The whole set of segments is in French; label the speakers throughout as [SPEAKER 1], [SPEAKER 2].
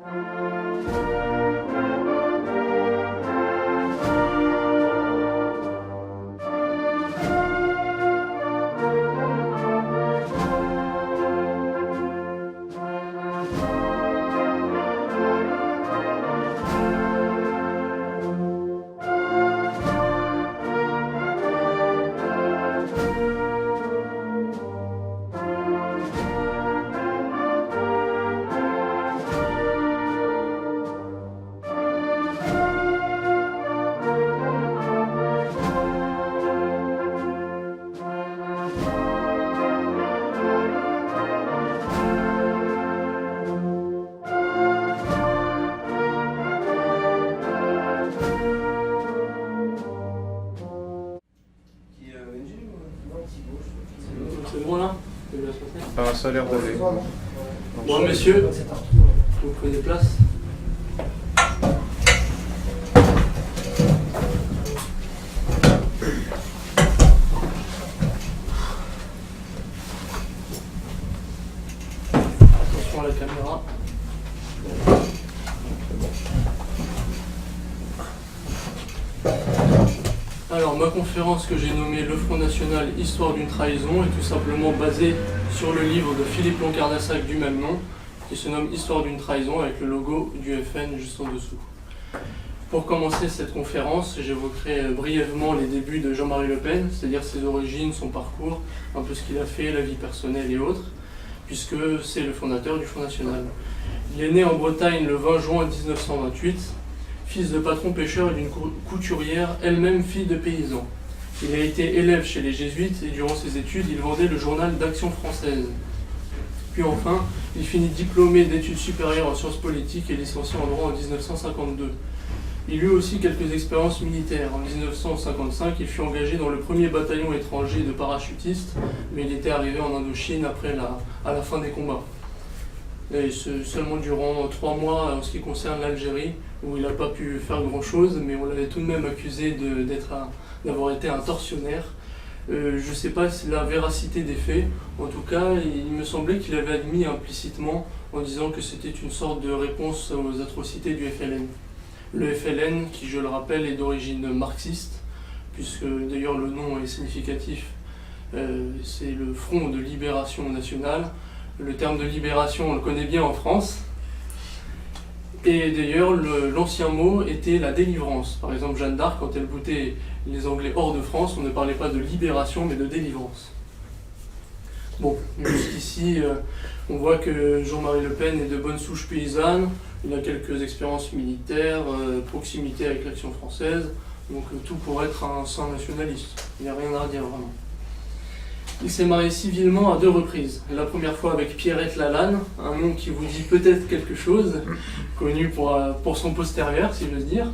[SPEAKER 1] C'est bon là?
[SPEAKER 2] Ça a l'air d'aller.
[SPEAKER 1] Bon, messieurs, vous prenez place. Attention à la caméra. Alors, ma conférence que j'ai nommée Le Front National, Histoire d'une trahison, est tout simplement basée sur le livre de Philippe Loncardassac du même nom, qui se nomme Histoire d'une trahison, avec le logo du FN juste en dessous. Pour commencer cette conférence, j'évoquerai brièvement les débuts de Jean-Marie Le Pen, c'est-à-dire ses origines, son parcours, un peu ce qu'il a fait, la vie personnelle et autres, puisque c'est le fondateur du Front National. Il est né en Bretagne le 20 juin 1928, fils de patron pêcheur et d'une couturière, elle-même fille de paysan. Il a été élève chez les jésuites et durant ses études, il vendait le journal d'Action française. Puis enfin, il finit diplômé d'études supérieures en sciences politiques et licencié en droit en 1952. Il eut aussi quelques expériences militaires. En 1955, il fut engagé dans le premier bataillon étranger de parachutistes, mais il était arrivé en Indochine à la fin des combats. Et seulement durant 3 mois en ce qui concerne l'Algérie, où il n'a pas pu faire grand-chose, mais on l'avait tout de même accusé d'avoir été un tortionnaire. Je ne sais pas si la véracité des faits, en tout cas, il me semblait qu'il avait admis implicitement en disant que c'était une sorte de réponse aux atrocités du FLN. Le FLN, qui je le rappelle, est d'origine marxiste, puisque d'ailleurs le nom est significatif, c'est le Front de Libération Nationale. Le terme de libération, on le connaît bien en France. Et d'ailleurs, l'ancien mot était la délivrance. Par exemple, Jeanne d'Arc, quand elle boutait les Anglais hors de France, on ne parlait pas de libération, mais de délivrance. Bon, jusqu'ici, on voit que Jean-Marie Le Pen est de bonne souche paysanne. Il a quelques expériences militaires, proximité avec l'Action française. Donc tout pour être un saint nationaliste. Il n'y a rien à redire vraiment. Il s'est marié civilement à 2 reprises. La première fois avec Pierrette Lalanne, un nom qui vous dit peut-être quelque chose, connu pour son postérieur, si j'ose dire.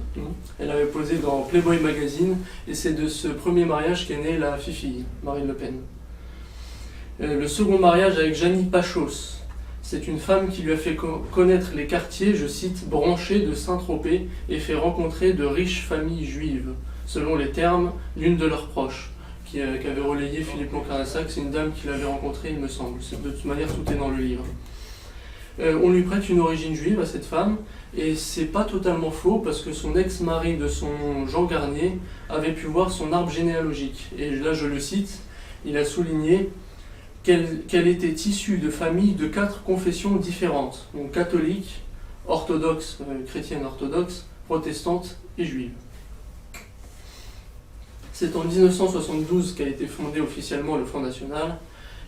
[SPEAKER 1] Elle avait posé dans Playboy Magazine, et c'est de ce premier mariage qu'est née la fifille, Marine Le Pen. Le second mariage avec Jeannie Pachos. C'est une femme qui lui a fait connaître les quartiers, je cite, branchés de Saint-Tropez et fait rencontrer de riches familles juives, selon les termes d'une de leurs proches. Qu'avait relayé Philippe Loncardassac, c'est une dame qu'il avait rencontrée, il me semble. De toute manière, tout est dans le livre. On lui prête une origine juive à cette femme, et c'est pas totalement faux, parce que son ex-mari de son Jean Garnier avait pu voir son arbre généalogique. Et là, je le cite, il a souligné qu'elle était issue de familles de 4 confessions différentes, donc catholique, orthodoxe, chrétienne orthodoxe, protestante et juive. C'est en 1972 qu'a été fondé officiellement le Front National,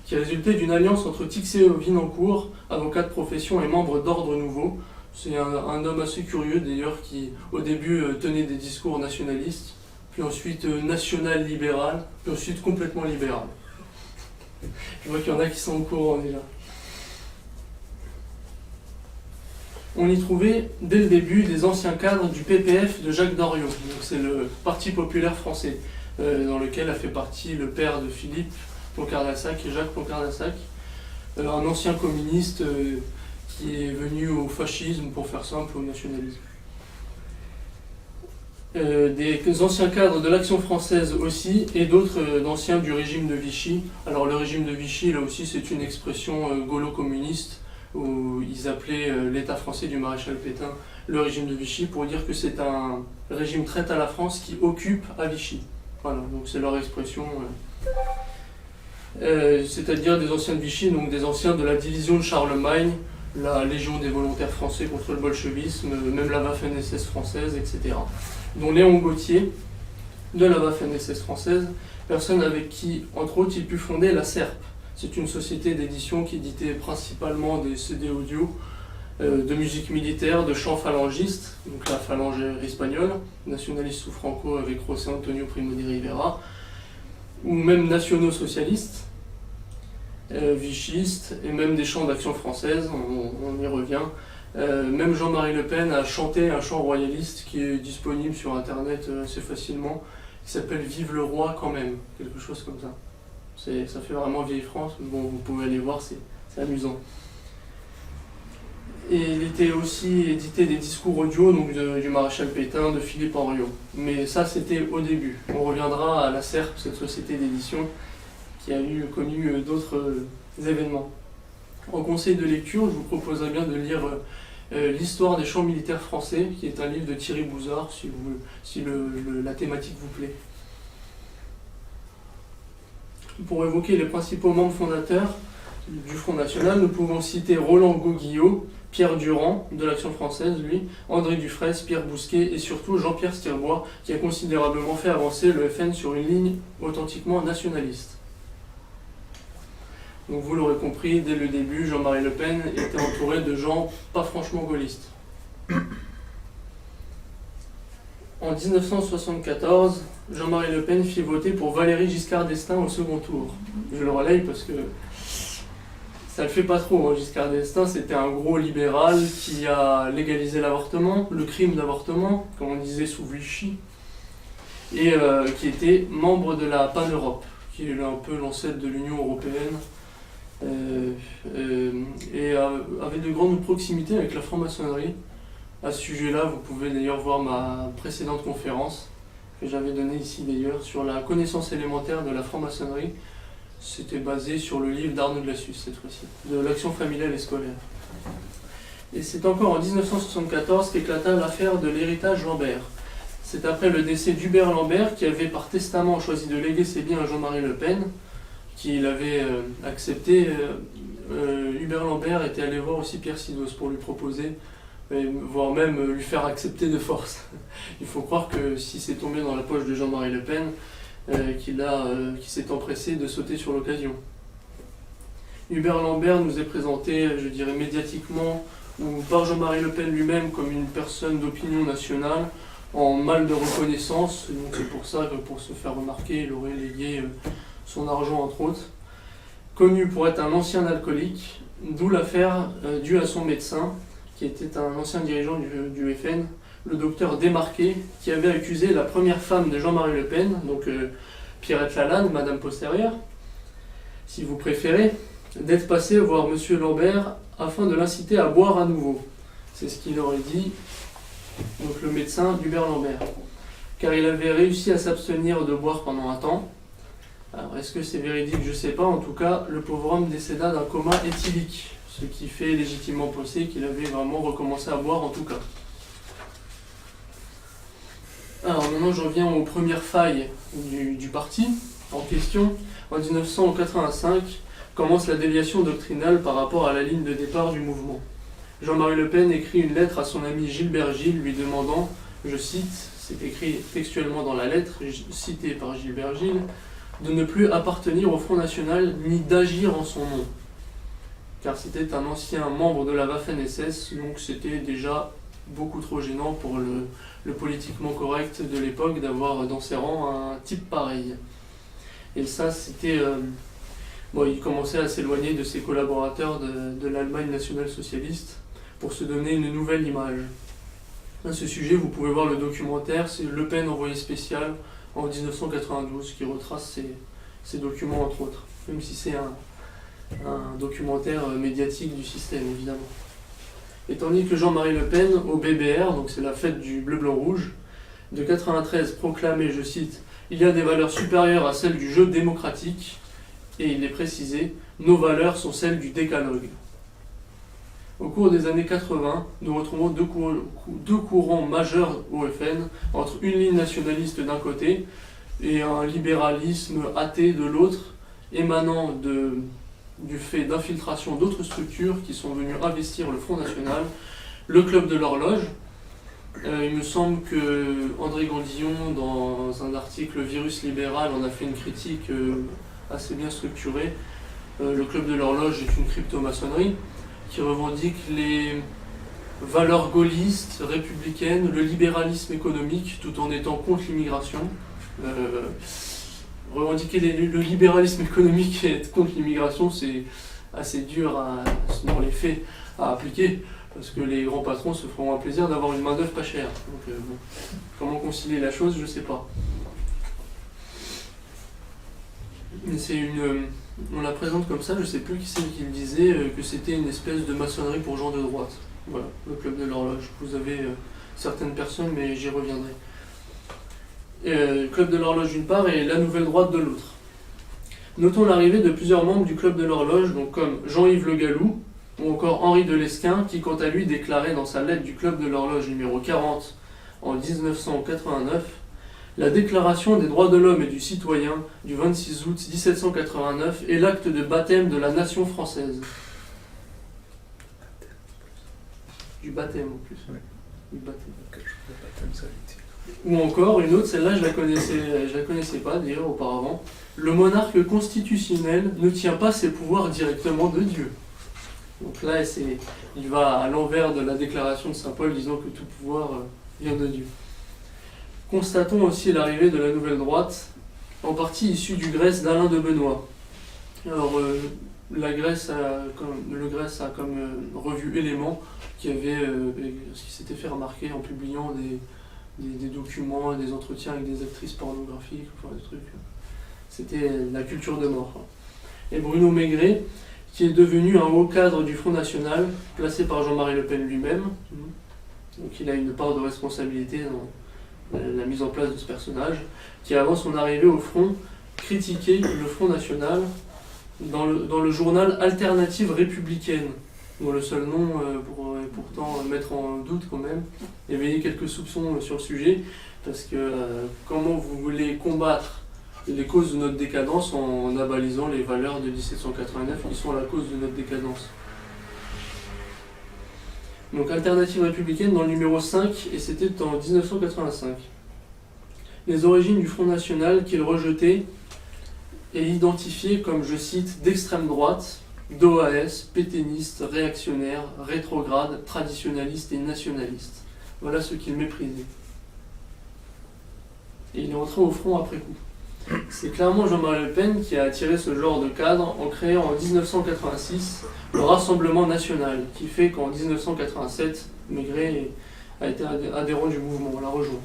[SPEAKER 1] qui résultait d'une alliance entre Tixet-Vinancourt, avocat de profession et membre d'Ordre Nouveau. C'est un homme assez curieux d'ailleurs qui au début tenait des discours nationalistes, puis ensuite national-libéral, puis ensuite complètement libéral. Je vois qu'il y en a qui sont au courant déjà. On y trouvait dès le début des anciens cadres du PPF de Jacques Doriot, donc c'est le Parti populaire français, dans lequel a fait partie le père de Philippe Loncardassac et Jacques Loncardassac, un ancien communiste qui est venu au fascisme, pour faire simple, au nationalisme. Des anciens cadres de l'Action française aussi, et d'autres d'anciens du régime de Vichy. Alors le régime de Vichy, là aussi, c'est une expression gaulo-communiste, où ils appelaient l'État français du maréchal Pétain le régime de Vichy, pour dire que c'est un régime traite à la France qui occupe à Vichy. Voilà, donc c'est leur expression. C'est-à-dire des anciens de Vichy, donc des anciens de la division de Charlemagne, la Légion des volontaires français contre le bolchevisme, même la Waffen-SS française, etc. Dont Léon Gauthier, de la Waffen-SS française, personne avec qui, entre autres, il put fonder la SERP. C'est une société d'édition qui éditait principalement des CD audio, de musique militaire, de chants phalangistes, donc la phalange espagnole, nationaliste ou franco avec José Antonio Primo de Rivera, ou même nationaux-socialistes, vichistes, et même des chants d'action française, on y revient. Même Jean-Marie Le Pen a chanté un chant royaliste qui est disponible sur internet assez facilement, qui s'appelle Vive le roi quand même, quelque chose comme ça. Ça fait vraiment vieille France, mais bon, vous pouvez aller voir, c'est amusant. Et il était aussi édité des discours audio donc du maréchal Pétain, de Philippe Henriot. Mais ça, c'était au début. On reviendra à la SERP, cette société d'édition, qui a connu d'autres événements. En conseil de lecture, je vous proposerais bien de lire l'histoire des chants militaires français, qui est un livre de Thierry Bouzard, si la thématique vous plaît. Pour évoquer les principaux membres fondateurs du Front National, nous pouvons citer Roland Gauguillot, Pierre Durand, de l'Action française, lui, André Dufresne, Pierre Bousquet et surtout Jean-Pierre Stirbois, qui a considérablement fait avancer le FN sur une ligne authentiquement nationaliste. Donc vous l'aurez compris, dès le début, Jean-Marie Le Pen était entouré de gens pas franchement gaullistes. En 1974, Jean-Marie Le Pen fit voter pour Valéry Giscard d'Estaing au second tour. Je le relaye parce que ça le fait pas trop. Giscard d'Estaing, c'était un gros libéral qui a légalisé l'avortement, le crime d'avortement, comme on disait sous Vichy, et qui était membre de la Pan-Europe, qui est un peu l'ancêtre de l'Union européenne, et avait de grandes proximités avec la franc-maçonnerie. À ce sujet-là, vous pouvez d'ailleurs voir ma précédente conférence, que j'avais donnée ici d'ailleurs, sur la connaissance élémentaire de la franc-maçonnerie. C'était basé sur le livre d'Arnaud de Lassus, cette fois-ci, de l'action familiale et scolaire. Et c'est encore en 1974 qu'éclata l'affaire de l'héritage Lambert. C'est après le décès d'Hubert Lambert, qui avait par testament choisi de léguer ses biens à Jean-Marie Le Pen, qu'il avait accepté. Hubert Lambert était allé voir aussi Pierre Sidos pour lui proposer, voire même lui faire accepter de force. Il faut croire que si c'est tombé dans la poche de Jean-Marie Le Pen, qui s'est empressé de sauter sur l'occasion. Hubert Lambert nous est présenté, je dirais médiatiquement, ou par Jean-Marie Le Pen lui-même comme une personne d'opinion nationale, en mal de reconnaissance, donc c'est pour ça que pour se faire remarquer, il aurait légué son argent entre autres. Connu pour être un ancien alcoolique, d'où l'affaire due à son médecin, qui était un ancien dirigeant du FN, le docteur Desmarquet, qui avait accusé la première femme de Jean-Marie Le Pen, donc Pierrette Lalanne, Madame Postérieure, si vous préférez, d'être passée voir M. Lambert afin de l'inciter à boire à nouveau. C'est ce qu'il aurait dit, donc le médecin d'Hubert Lambert. Car il avait réussi à s'abstenir de boire pendant un temps. Alors est-ce que c'est véridique? Je ne sais pas. En tout cas, le pauvre homme décéda d'un coma éthylique, ce qui fait légitimement penser qu'il avait vraiment recommencé à boire en tout cas. Alors maintenant j'en viens aux premières failles du parti en question. En 1985 commence la déviation doctrinale par rapport à la ligne de départ du mouvement. Jean-Marie Le Pen écrit une lettre à son ami Gilbert Gilles lui demandant, je cite, c'est écrit textuellement dans la lettre citée par Gilbert Gilles, de ne plus appartenir au Front National ni d'agir en son nom. Car c'était un ancien membre de la Waffen-SS, donc c'était déjà beaucoup trop gênant pour le politiquement correct de l'époque d'avoir dans ses rangs un type pareil. Et ça, c'était... il commençait à s'éloigner de ses collaborateurs de l'Allemagne nationale-socialiste pour se donner une nouvelle image. À ce sujet, vous pouvez voir le documentaire, c'est Le Pen envoyé spécial en 1992, qui retrace ces documents entre autres, même si c'est un documentaire médiatique du système, évidemment. Et tandis que Jean-Marie Le Pen, au BBR, donc c'est la fête du bleu-blanc-rouge, de 93 proclamait, je cite, « Il y a des valeurs supérieures à celles du jeu démocratique », et il est précisé, « Nos valeurs sont celles du décalogue ». Au cours des années 80, nous retrouvons deux courants majeurs au FN, entre une ligne nationaliste d'un côté et un libéralisme athée de l'autre, émanant du fait d'infiltration d'autres structures qui sont venues investir le Front National, le Club de l'Horloge. Il me semble que André Gandillon, dans un article Virus libéral, en a fait une critique assez bien structurée. Le Club de l'Horloge est une crypto-maçonnerie qui revendique les valeurs gaullistes, républicaines, le libéralisme économique, tout en étant contre l'immigration. Revendiquer le libéralisme économique et être contre l'immigration, c'est assez dur dans les faits à appliquer, parce que les grands patrons se feront un plaisir d'avoir une main-d'œuvre pas chère. Donc, comment concilier la chose, je ne sais pas. On la présente comme ça, je ne sais plus qui c'est qui le disait, que c'était une espèce de maçonnerie pour gens de droite. Voilà, le Club de l'Horloge. Vous avez certaines personnes, mais j'y reviendrai. Club de l'Horloge d'une part et la Nouvelle Droite de l'autre. Notons l'arrivée de plusieurs membres du Club de l'Horloge, donc comme Jean-Yves Le Gallou, ou encore Henri de Lesquen, qui quant à lui déclarait dans sa lettre du Club de l'Horloge numéro 40 en 1989 « La Déclaration des droits de l'homme et du citoyen du 26 août 1789 est l'acte de baptême de la nation française. » Du baptême en plus.
[SPEAKER 2] Oui.
[SPEAKER 1] Du baptême.
[SPEAKER 2] Le baptême, ça l'utile.
[SPEAKER 1] Ou encore une autre, celle-là je la connaissais pas d'ailleurs auparavant. Le monarque constitutionnel ne tient pas ses pouvoirs directement de Dieu. Donc là, il va à l'envers de la déclaration de Saint Paul disant que tout pouvoir vient de Dieu. Constatons aussi l'arrivée de la Nouvelle Droite, en partie issue du Grèce d'Alain de Benoît. Alors, le Grèce a comme revue Éléments qui s'était fait remarquer en publiant des documents, des entretiens avec des actrices pornographiques, enfin des trucs. C'était la culture de mort. Et Bruno Maigret, qui est devenu un haut cadre du Front National, placé par Jean-Marie Le Pen lui-même. Donc il a une part de responsabilité dans la mise en place de ce personnage, qui avant son arrivée au Front, critiquait le Front National dans le journal Alternative Républicaine, dont le seul nom pourrait pourtant mettre en doute quand même, éveiller quelques soupçons sur le sujet, parce que comment vous voulez combattre les causes de notre décadence en abalisant les valeurs de 1789 qui sont la cause de notre décadence. Donc Alternative Républicaine dans le numéro 5, et c'était en 1985. Les origines du Front National qu'il rejetait et identifié comme, je cite, d'extrême droite, d'OAS, pétainiste, réactionnaire, rétrograde, traditionnaliste et nationaliste. Voilà ce qu'il méprisait. Et il est entré au front après coup. C'est clairement Jean-Marie Le Pen qui a attiré ce genre de cadre en créant en 1986 le Rassemblement National, qui fait qu'en 1987, Maigret a été adhérent du mouvement, l'a rejoint.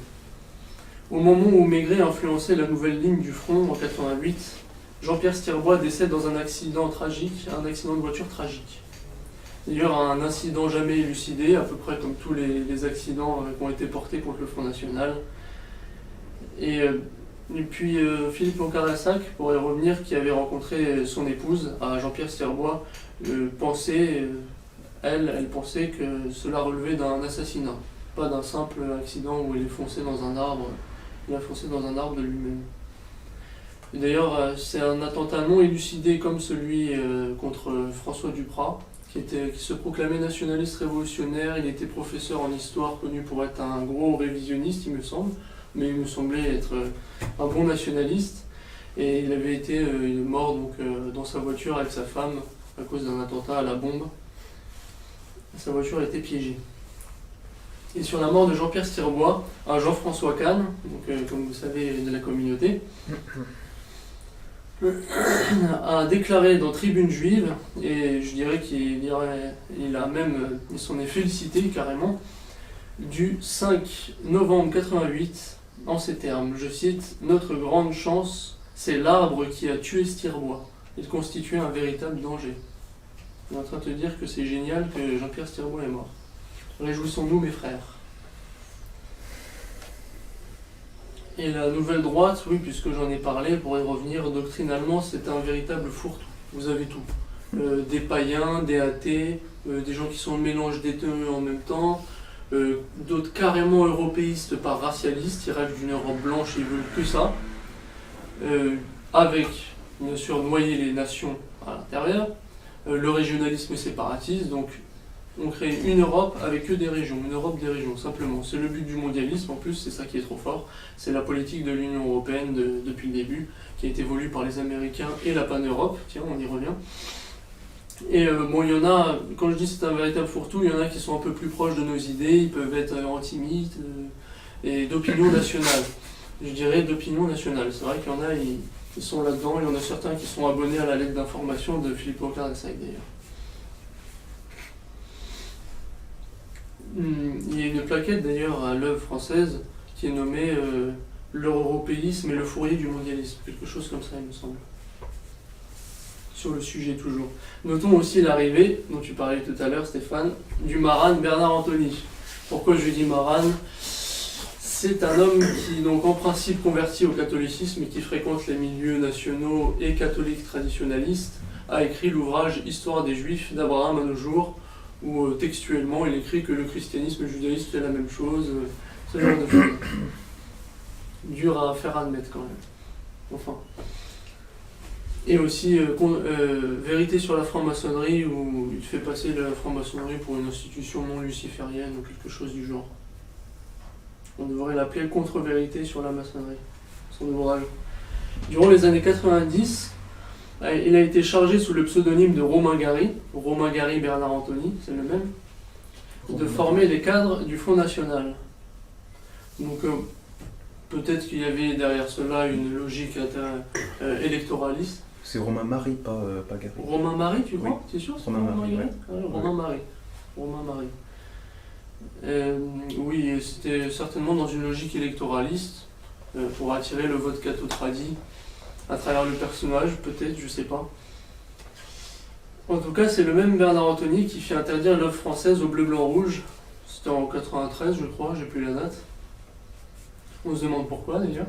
[SPEAKER 1] Au moment où Maigret influençait la nouvelle ligne du front en 88, Jean-Pierre Stirbois décède dans un accident de voiture tragique. D'ailleurs, un incident jamais élucidé, à peu près comme tous les accidents qui ont été portés contre le Front National. Et puis Philippe Loncard-Lassac, pour y revenir, qui avait rencontré son épouse, à Jean-Pierre Stirbois, elle pensait que cela relevait d'un assassinat, pas d'un simple accident où il est foncé dans un arbre. Il a foncé dans un arbre de lui-même. Et d'ailleurs, c'est un attentat non élucidé comme celui contre François Duprat, qui se proclamait nationaliste révolutionnaire. Il était professeur en histoire, connu pour être un gros révisionniste, il me semble, mais il me semblait être un bon nationaliste. Et il avait été mort donc, dans sa voiture avec sa femme à cause d'un attentat à la bombe. Sa voiture a été piégée. Et sur la mort de Jean-Pierre Stirbois, un Jean-François Kahn, donc, comme vous savez, de la communauté, a déclaré dans Tribune Juive, et je dirais qu'il s'en est félicité carrément, du 5 novembre 88, en ces termes, je cite, « Notre grande chance, c'est l'arbre qui a tué Stirbois. Il constituait un véritable danger. » On est en train de te dire que c'est génial que Jean-Pierre Stirbois est mort. Réjouissons-nous, mes frères. Et la nouvelle droite, oui, puisque j'en ai parlé, pour y revenir, doctrinalement, c'est un véritable fourre-tout. Vous avez tout. des païens, des athées, des gens qui sont le mélange des deux en même temps, d'autres carrément européistes par racialistes, ils rêvent d'une Europe blanche, ils veulent que ça, avec bien sûr noyer les nations à l'intérieur, le régionalisme séparatiste, donc on crée une Europe avec que des régions, une Europe des régions, simplement. C'est le but du mondialisme, en plus, c'est ça qui est trop fort. C'est la politique de l'Union européenne depuis le début, qui a été voulue par les Américains et la pan-Europe, tiens, on y revient. Et bon, il y en a, quand je dis c'est un véritable fourre-tout, il y en a qui sont un peu plus proches de nos idées, ils peuvent être anti-mythes et d'opinion nationale. Je dirais d'opinion nationale. C'est vrai qu'il y en a, ils sont là-dedans, il y en a certains qui sont abonnés à la lettre d'information de Philippe Loncard-Dessac d'ailleurs. Il y a une plaquette d'ailleurs à l'œuvre française qui est nommée l'européisme et le fourrier du mondialisme, quelque chose comme ça il me semble. Sur le sujet toujours. Notons aussi l'arrivée, dont tu parlais tout à l'heure Stéphane, du Marane Bernard Anthony. Pourquoi je dis Marane ? C'est un homme qui donc en principe converti au catholicisme et qui fréquente les milieux nationaux et catholiques traditionnalistes, a écrit l'ouvrage Histoire des Juifs d'Abraham à nos jours, où textuellement il écrit que le christianisme et le judaïsme c'est la même chose, ce genre de choses. Dur à faire admettre quand même. Enfin. Et aussi Vérité sur la franc-maçonnerie, où il fait passer la franc-maçonnerie pour une institution non luciférienne ou quelque chose du genre. On devrait l'appeler Contre-vérité sur la maçonnerie, son ouvrage. Durant les années 90, il a été chargé sous le pseudonyme de Romain Gary Bernard Anthony, c'est le même, de former les cadres du Front National. Donc peut-être qu'il y avait derrière cela une logique électoraliste.
[SPEAKER 2] C'est Romain Marie, pas Gary.
[SPEAKER 1] Romain Marie, tu crois ?
[SPEAKER 2] Oui.
[SPEAKER 1] C'est sûr, c'est
[SPEAKER 2] Romain Marie, ouais.
[SPEAKER 1] Romain Marie. Romain Marie. Oui, c'était certainement dans une logique électoraliste, pour attirer le vote catho-tradi à travers le personnage, peut-être, je sais pas. En tout cas, c'est le même Bernard Anthony qui fait interdire l'œuvre française au bleu, blanc, rouge. C'était en 93, je crois, j'ai plus la date. On se demande pourquoi, d'ailleurs.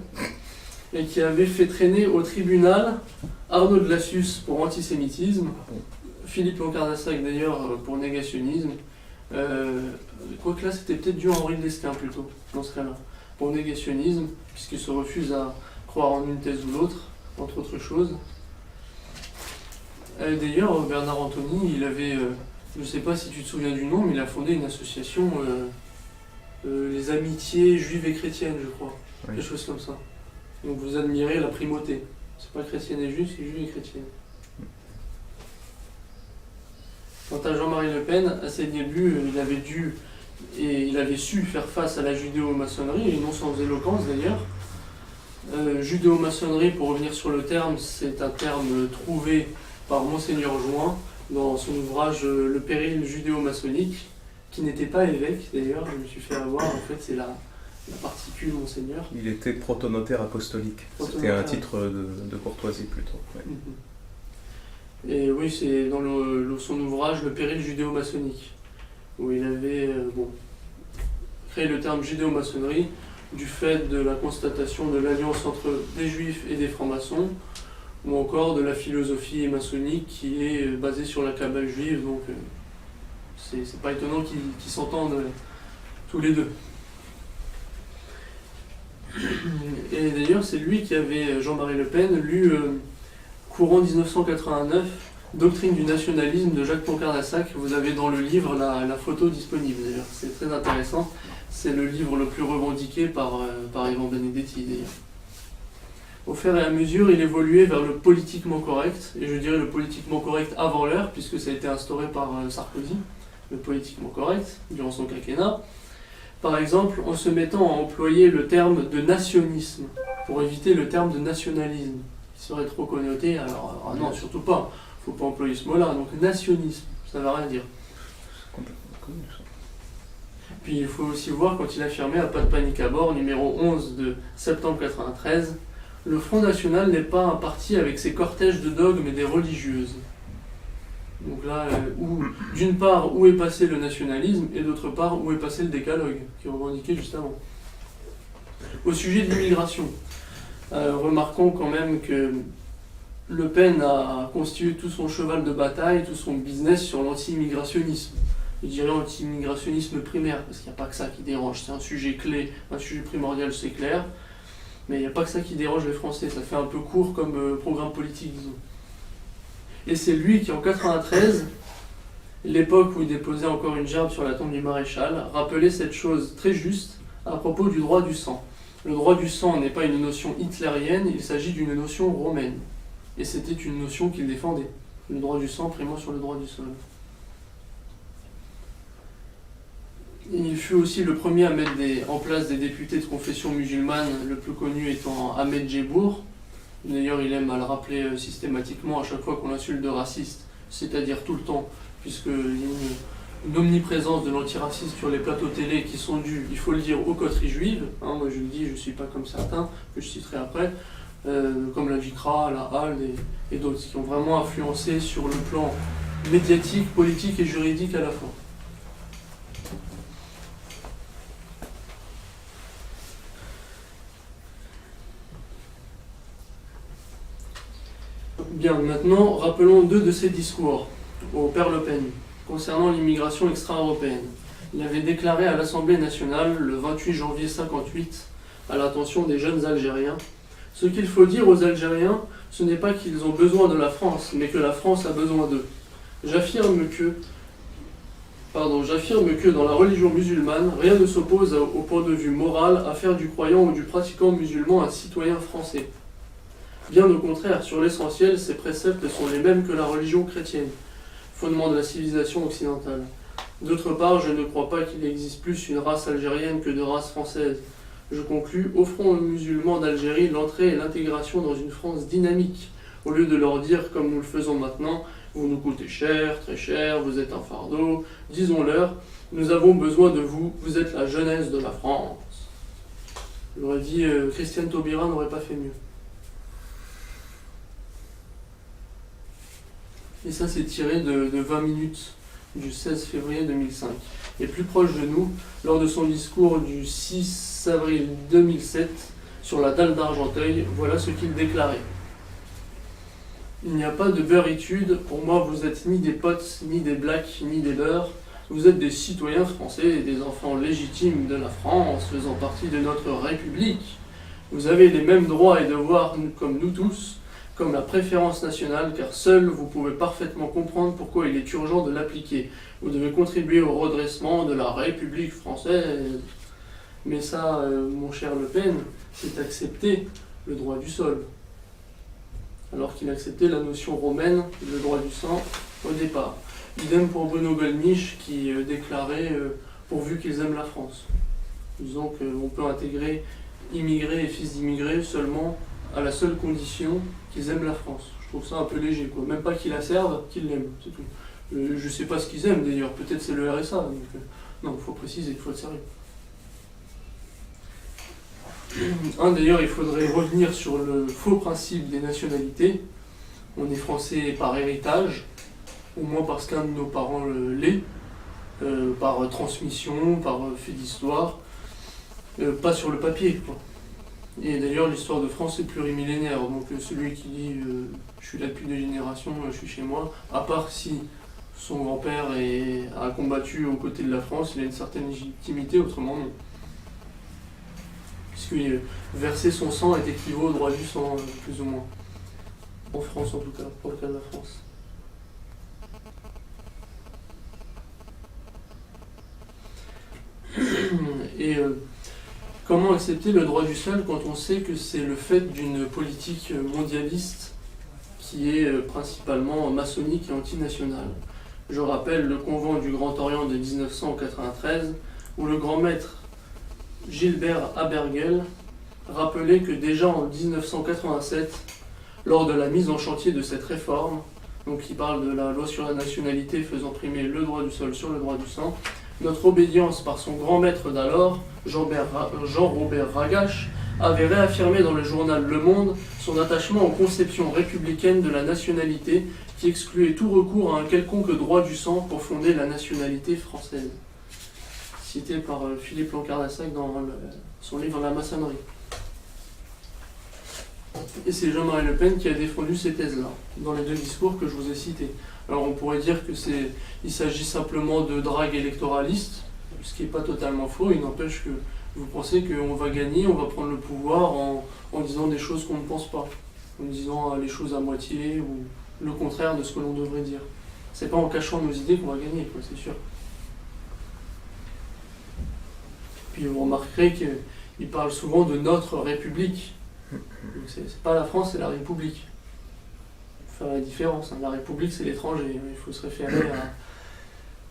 [SPEAKER 1] Et qui avait fait traîner au tribunal Arnaud de Lassus pour antisémitisme, Philippe Loncard-Dessac d'ailleurs pour négationnisme, quoique là c'était peut-être dû à Henri de Lesquen plutôt, dans ce cas-là, pour négationnisme, puisqu'il se refuse à croire en une thèse ou l'autre, entre autres choses. D'ailleurs, Bernard Anthony, il avait, je ne sais pas si tu te souviens du nom, mais il a fondé une association, les Amitiés Juives et Chrétiennes, je crois,
[SPEAKER 2] oui.
[SPEAKER 1] Quelque chose comme ça. Donc vous admirez la primauté. C'est pas chrétienne et juive, c'est juive et chrétienne. Quant à Jean-Marie Le Pen, à ses débuts, il avait su faire face à la judéo-maçonnerie, et non sans éloquence d'ailleurs. Judéo-maçonnerie, pour revenir sur le terme, c'est un terme trouvé par Monseigneur Join dans son ouvrage Le péril judéo-maçonnique, qui n'était pas évêque d'ailleurs, je me suis fait avoir, en fait c'est la particule Monseigneur.
[SPEAKER 2] Il était protonotaire apostolique. C'était un titre de courtoisie plutôt. Ouais.
[SPEAKER 1] Et oui, c'est dans son ouvrage Le péril judéo-maçonnique, où il avait créé le terme judéo-maçonnerie du fait de la constatation de l'alliance entre des juifs et des francs-maçons, ou encore de la philosophie maçonnique qui est basée sur la Kabbale juive, donc c'est pas étonnant qu'ils s'entendent tous les deux. Et d'ailleurs, c'est lui qui avait, Jean-Marie Le Pen, lu courant 1989, Doctrine du nationalisme de Jacques Loncard-Dessac. Vous avez dans le livre la photo disponible d'ailleurs, c'est très intéressant. C'est le livre le plus revendiqué par Ivan Benedetti d'ailleurs. Au fur et à mesure, il évoluait vers le politiquement correct, et je dirais le politiquement correct avant l'heure, puisque ça a été instauré par Sarkozy, le politiquement correct, durant son quinquennat. Par exemple, en se mettant à employer le terme de nationisme, pour éviter le terme de nationalisme, qui serait trop connoté, alors non, surtout pas, il ne faut pas employer ce mot-là, donc nationisme, ça ne veut rien dire.
[SPEAKER 2] C'est complètement connu ça.
[SPEAKER 1] Puis il faut aussi voir quand il affirmait à Pas de panique à bord, numéro 11 de septembre 93, le Front National n'est pas un parti avec ses cortèges de dogmes et des religieuses. Donc là, d'une part, où est passé le nationalisme, et d'autre part, où est passé le décalogue, qui est revendiqué juste avant. Au sujet de l'immigration, remarquons quand même que Le Pen a constitué tout son cheval de bataille, tout son business sur l'anti-immigrationnisme. Je dirais anti-immigrationnisme primaire, parce qu'il n'y a pas que ça qui dérange. C'est un sujet clé, un sujet primordial, c'est clair. Mais il n'y a pas que ça qui dérange les Français. Ça fait un peu court comme programme politique, disons. Et c'est lui qui, en 93, l'époque où il déposait encore une gerbe sur la tombe du maréchal, rappelait cette chose très juste à propos du droit du sang. Le droit du sang n'est pas une notion hitlérienne, il s'agit d'une notion romaine. Et c'était une notion qu'il défendait. Le droit du sang primant sur le droit du sol. Il fut aussi le premier à mettre en place des députés de confession musulmane, le plus connu étant Ahmed Djebbour. D'ailleurs, il aime à le rappeler systématiquement à chaque fois qu'on l'insulte de raciste, c'est-à-dire tout le temps, puisqu'il y a une omniprésence de l'antiracisme sur les plateaux télé qui sont dus, il faut le dire, aux coteries juives. Moi je le dis, je ne suis pas comme certains, que je citerai après, comme la Vikra, la HALD et d'autres, qui ont vraiment influencé sur le plan médiatique, politique et juridique à la fois. Bien, maintenant, rappelons deux de ses discours au père Le Pen concernant l'immigration extra-européenne. Il avait déclaré à l'Assemblée nationale le 28 janvier 1958 à l'attention des jeunes Algériens: ce qu'il faut dire aux Algériens, ce n'est pas qu'ils ont besoin de la France, mais que la France a besoin d'eux. J'affirme que dans la religion musulmane, rien ne s'oppose au point de vue moral à faire du croyant ou du pratiquant musulman un citoyen français. Bien au contraire, sur l'essentiel, ces préceptes sont les mêmes que la religion chrétienne, fondement de la civilisation occidentale. D'autre part, je ne crois pas qu'il existe plus une race algérienne que de race française. Je conclus, offrons aux musulmans d'Algérie l'entrée et l'intégration dans une France dynamique, au lieu de leur dire, comme nous le faisons maintenant, vous nous coûtez cher, très cher, vous êtes un fardeau. Disons-leur, nous avons besoin de vous, vous êtes la jeunesse de la France. J'aurais dit, Christiane Taubira n'aurait pas fait mieux. Et ça, c'est tiré de 20 minutes du 16 février 2005. Et plus proche de nous, lors de son discours du 6 avril 2007 sur la dalle d'Argenteuil, voilà ce qu'il déclarait. Il n'y a pas de beurritude, pour moi vous êtes ni des potes, ni des blacks, ni des beurs, vous êtes des citoyens français et des enfants légitimes de la France, faisant partie de notre République. Vous avez les mêmes droits et devoirs comme nous tous, comme la préférence nationale, car seul vous pouvez parfaitement comprendre pourquoi il est urgent de l'appliquer. Vous devez contribuer au redressement de la République française. Mais ça, mon cher Le Pen, c'est accepter le droit du sol. Alors qu'il acceptait la notion romaine, le droit du sang, au départ. Idem pour Bruno Gollnisch qui déclarait pourvu qu'ils aiment la France. Disons qu'on peut intégrer immigrés et fils d'immigrés seulement à la seule condition qu'ils aiment la France. Je trouve ça un peu léger, quoi. Même pas qu'ils la servent, qu'ils l'aiment, c'est tout. Je sais pas ce qu'ils aiment d'ailleurs, peut-être c'est le RSA. Donc, non, il faut préciser, il faut être sérieux. D'ailleurs, il faudrait revenir sur le faux principe des nationalités. On est français par héritage, au moins parce qu'un de nos parents l'est, par transmission, par fait d'histoire, pas sur le papier, quoi. Et d'ailleurs, l'histoire de France est plurimillénaire, donc celui qui dit je suis là depuis 2 générations, je suis chez moi, à part si son grand-père a combattu aux côtés de la France, il a une certaine légitimité, autrement non. Puisque verser son sang équivaut au droit du sang, plus ou moins. En France en tout cas, pour le cas de la France. Et comment accepter le droit du sol quand on sait que c'est le fait d'une politique mondialiste qui est principalement maçonnique et antinationale? Je rappelle le convent du Grand Orient de 1993, où le grand maître Gilbert Abergel rappelait que déjà en 1987, lors de la mise en chantier de cette réforme, donc il parle de la loi sur la nationalité faisant primer le droit du sol sur le droit du sang, notre obédience par son grand maître d'alors, Jean-Robert Ragache, avait réaffirmé dans le journal Le Monde son attachement aux conceptions républicaines de la nationalité qui excluait tout recours à un quelconque droit du sang pour fonder la nationalité française. Cité par Philippe Lancarnassac dans son livre La maçonnerie. Et c'est Jean-Marie Le Pen qui a défendu ces thèses-là, dans les 2 discours que je vous ai cités. Alors on pourrait dire qu'il s'agit simplement de drague électoraliste, ce qui n'est pas totalement faux. Il n'empêche que vous pensez qu'on va gagner, on va prendre le pouvoir en disant des choses qu'on ne pense pas, en disant les choses à moitié ou le contraire de ce que l'on devrait dire. C'est pas en cachant nos idées qu'on va gagner, quoi, c'est sûr. Puis vous remarquerez qu'il parle souvent de notre République. C'est pas la France, c'est la République. Il faut faire la différence. La République, c'est l'étranger. Il faut se référer à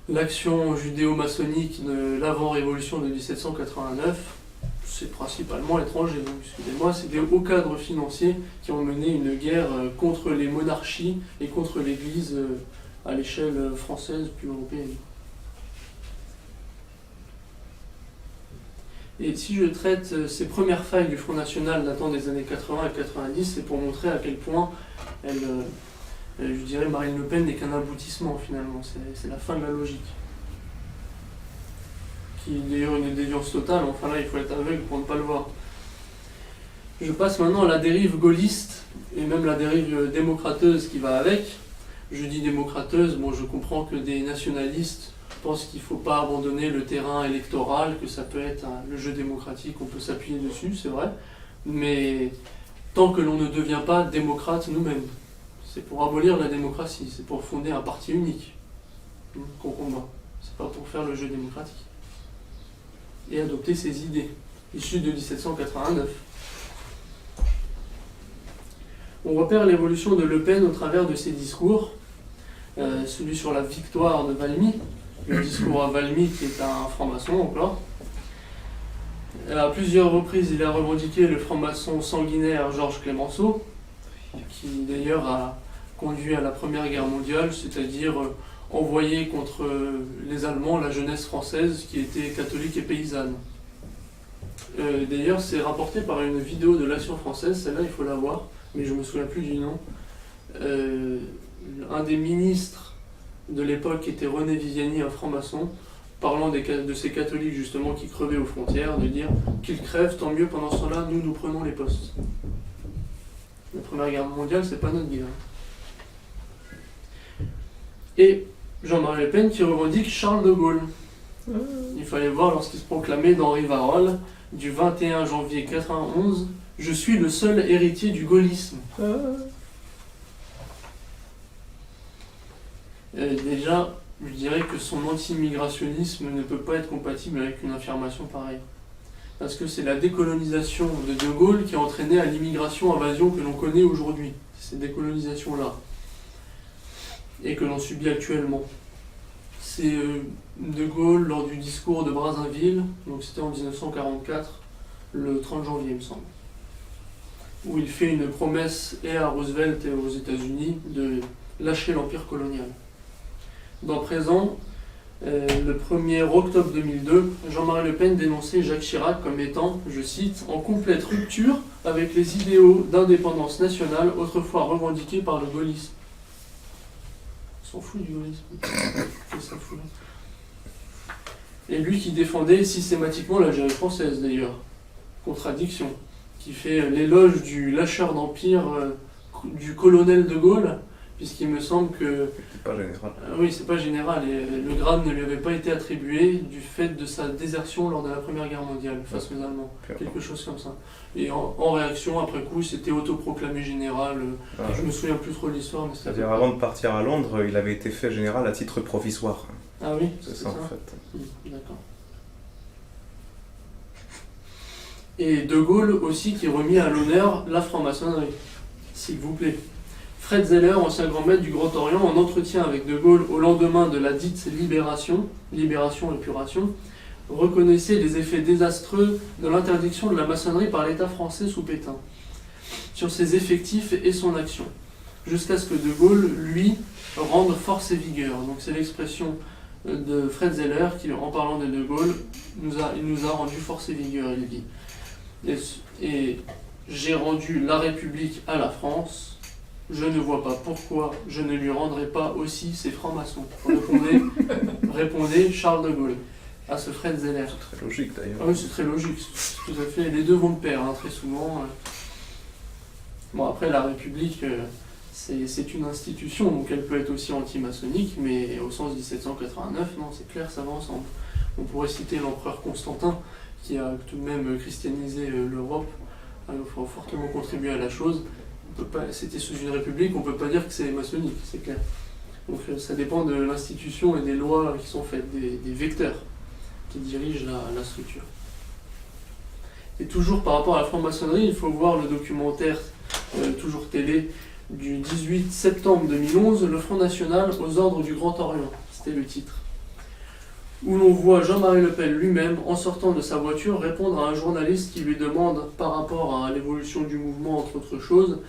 [SPEAKER 1] l'action judéo-maçonnique de l'avant-révolution de 1789. C'est principalement étranger. Donc, excusez-moi, c'est des hauts cadres financiers qui ont mené une guerre contre les monarchies et contre l'Église à l'échelle française puis européenne. Et si je traite ces premières failles du Front National datant des années 80 et 90, c'est pour montrer à quel point je dirais Marine Le Pen n'est qu'un aboutissement finalement, c'est la fin de la logique. Qui est d'ailleurs une déviance totale, enfin là il faut être aveugle pour ne pas le voir. Je passe maintenant à la dérive gaulliste, et même la dérive démocrateuse qui va avec. Je dis démocrateuse, bon je comprends que des nationalistes pensent qu'il ne faut pas abandonner le terrain électoral, que ça peut être le jeu démocratique, on peut s'appuyer dessus, c'est vrai, mais tant que l'on ne devient pas démocrate nous-mêmes. C'est pour abolir la démocratie, c'est pour fonder un parti unique qu'on combat. C'est pas pour faire le jeu démocratique. Et adopter ses idées, issues de 1789. On repère l'évolution de Le Pen au travers de ses discours, celui sur la victoire de Valmy, le discours à Valmy qui est un franc-maçon encore. À plusieurs reprises, il a revendiqué le franc-maçon sanguinaire Georges Clemenceau, qui d'ailleurs a conduit à la Première Guerre mondiale, c'est-à-dire envoyer contre les Allemands la jeunesse française qui était catholique et paysanne. D'ailleurs, c'est rapporté par une vidéo de l'Action française, celle-là il faut la voir, mais je ne me souviens plus du nom. Un des ministres de l'époque était René Viviani, un franc-maçon, parlant de ces catholiques justement qui crevaient aux frontières, de dire qu'ils crèvent, tant mieux, pendant ce temps-là, nous prenons les postes. La Première Guerre mondiale, c'est pas notre guerre. Et Jean-Marie Le Pen qui revendique Charles de Gaulle. Il fallait voir lorsqu'il se proclamait dans Rivarol, du 21 janvier 91, « Je suis le seul héritier du gaullisme ». Déjà, je dirais que son anti-immigrationnisme ne peut pas être compatible avec une affirmation pareille. Parce que c'est la décolonisation de Gaulle qui a entraîné à l'immigration-invasion que l'on connaît aujourd'hui. C'est ces décolonisations-là. Et que l'on subit actuellement. C'est De Gaulle, lors du discours de Brazzaville, donc c'était en 1944, le 30 janvier, il me semble, où il fait une promesse et à Roosevelt et aux États-Unis de lâcher l'empire colonial. Dans Présent, le 1er octobre 2002, Jean-Marie Le Pen dénonçait Jacques Chirac comme étant, je cite, « en complète rupture avec les idéaux d'indépendance nationale autrefois revendiqués par le gaullisme ». On s'en fout du gaullisme. S'en fout. Et lui qui défendait systématiquement l'Algérie française d'ailleurs. Contradiction. Qui fait l'éloge du lâcheur d'empire du colonel de Gaulle, puisqu'il me semble que...
[SPEAKER 2] C'est pas général.
[SPEAKER 1] Oui, c'est pas général, et le grade ne lui avait pas été attribué du fait de sa désertion lors de la Première Guerre mondiale face aux Allemands. Quelque chose comme ça. Et en réaction, après coup, c'était autoproclamé général. Je me souviens plus trop de l'histoire, mais
[SPEAKER 2] c'est-à-dire, avant de partir à Londres, il avait été fait général à titre provisoire.
[SPEAKER 1] Ah oui,
[SPEAKER 2] c'est ça en fait.
[SPEAKER 1] D'accord. Et De Gaulle aussi qui remis à l'honneur la franc-maçonnerie, s'il vous plaît. Fred Zeller, ancien grand maître du Grand Orient, en entretien avec De Gaulle au lendemain de la dite libération, épuration, reconnaissait les effets désastreux de l'interdiction de la maçonnerie par l'État français sous Pétain, sur ses effectifs et son action, jusqu'à ce que De Gaulle, lui, rende force et vigueur. Donc c'est l'expression de Fred Zeller qui, en parlant de Gaulle, il nous a rendu force et vigueur, il dit. Et j'ai rendu la République à la France. Je ne vois pas pourquoi je ne lui rendrai pas aussi ses francs-maçons. Répondait Charles de Gaulle à ce Fred Zeller.
[SPEAKER 2] C'est très logique d'ailleurs.
[SPEAKER 1] Ah oui, c'est très logique, tout à fait. Les deux vont de pair, hein, très souvent. Bon, après, la République, c'est une institution, donc elle peut être aussi anti-maçonnique, mais au sens 1789, non, c'est clair, ça va ensemble. On pourrait citer l'empereur Constantin, qui a tout de même christianisé l'Europe, a fortement contribué à la chose. C'était sous une république, on ne peut pas dire que c'est maçonnique, c'est clair. Donc ça dépend de l'institution et des lois qui sont faites, des vecteurs qui dirigent la structure. Et toujours par rapport à la franc-maçonnerie, il faut voir le documentaire, toujours télé, du 18 septembre 2011, le Front National aux ordres du Grand Orient, c'était le titre. Où l'on voit Jean-Marie Le Pen lui-même, en sortant de sa voiture, répondre à un journaliste qui lui demande, par rapport à l'évolution du mouvement, entre autres choses,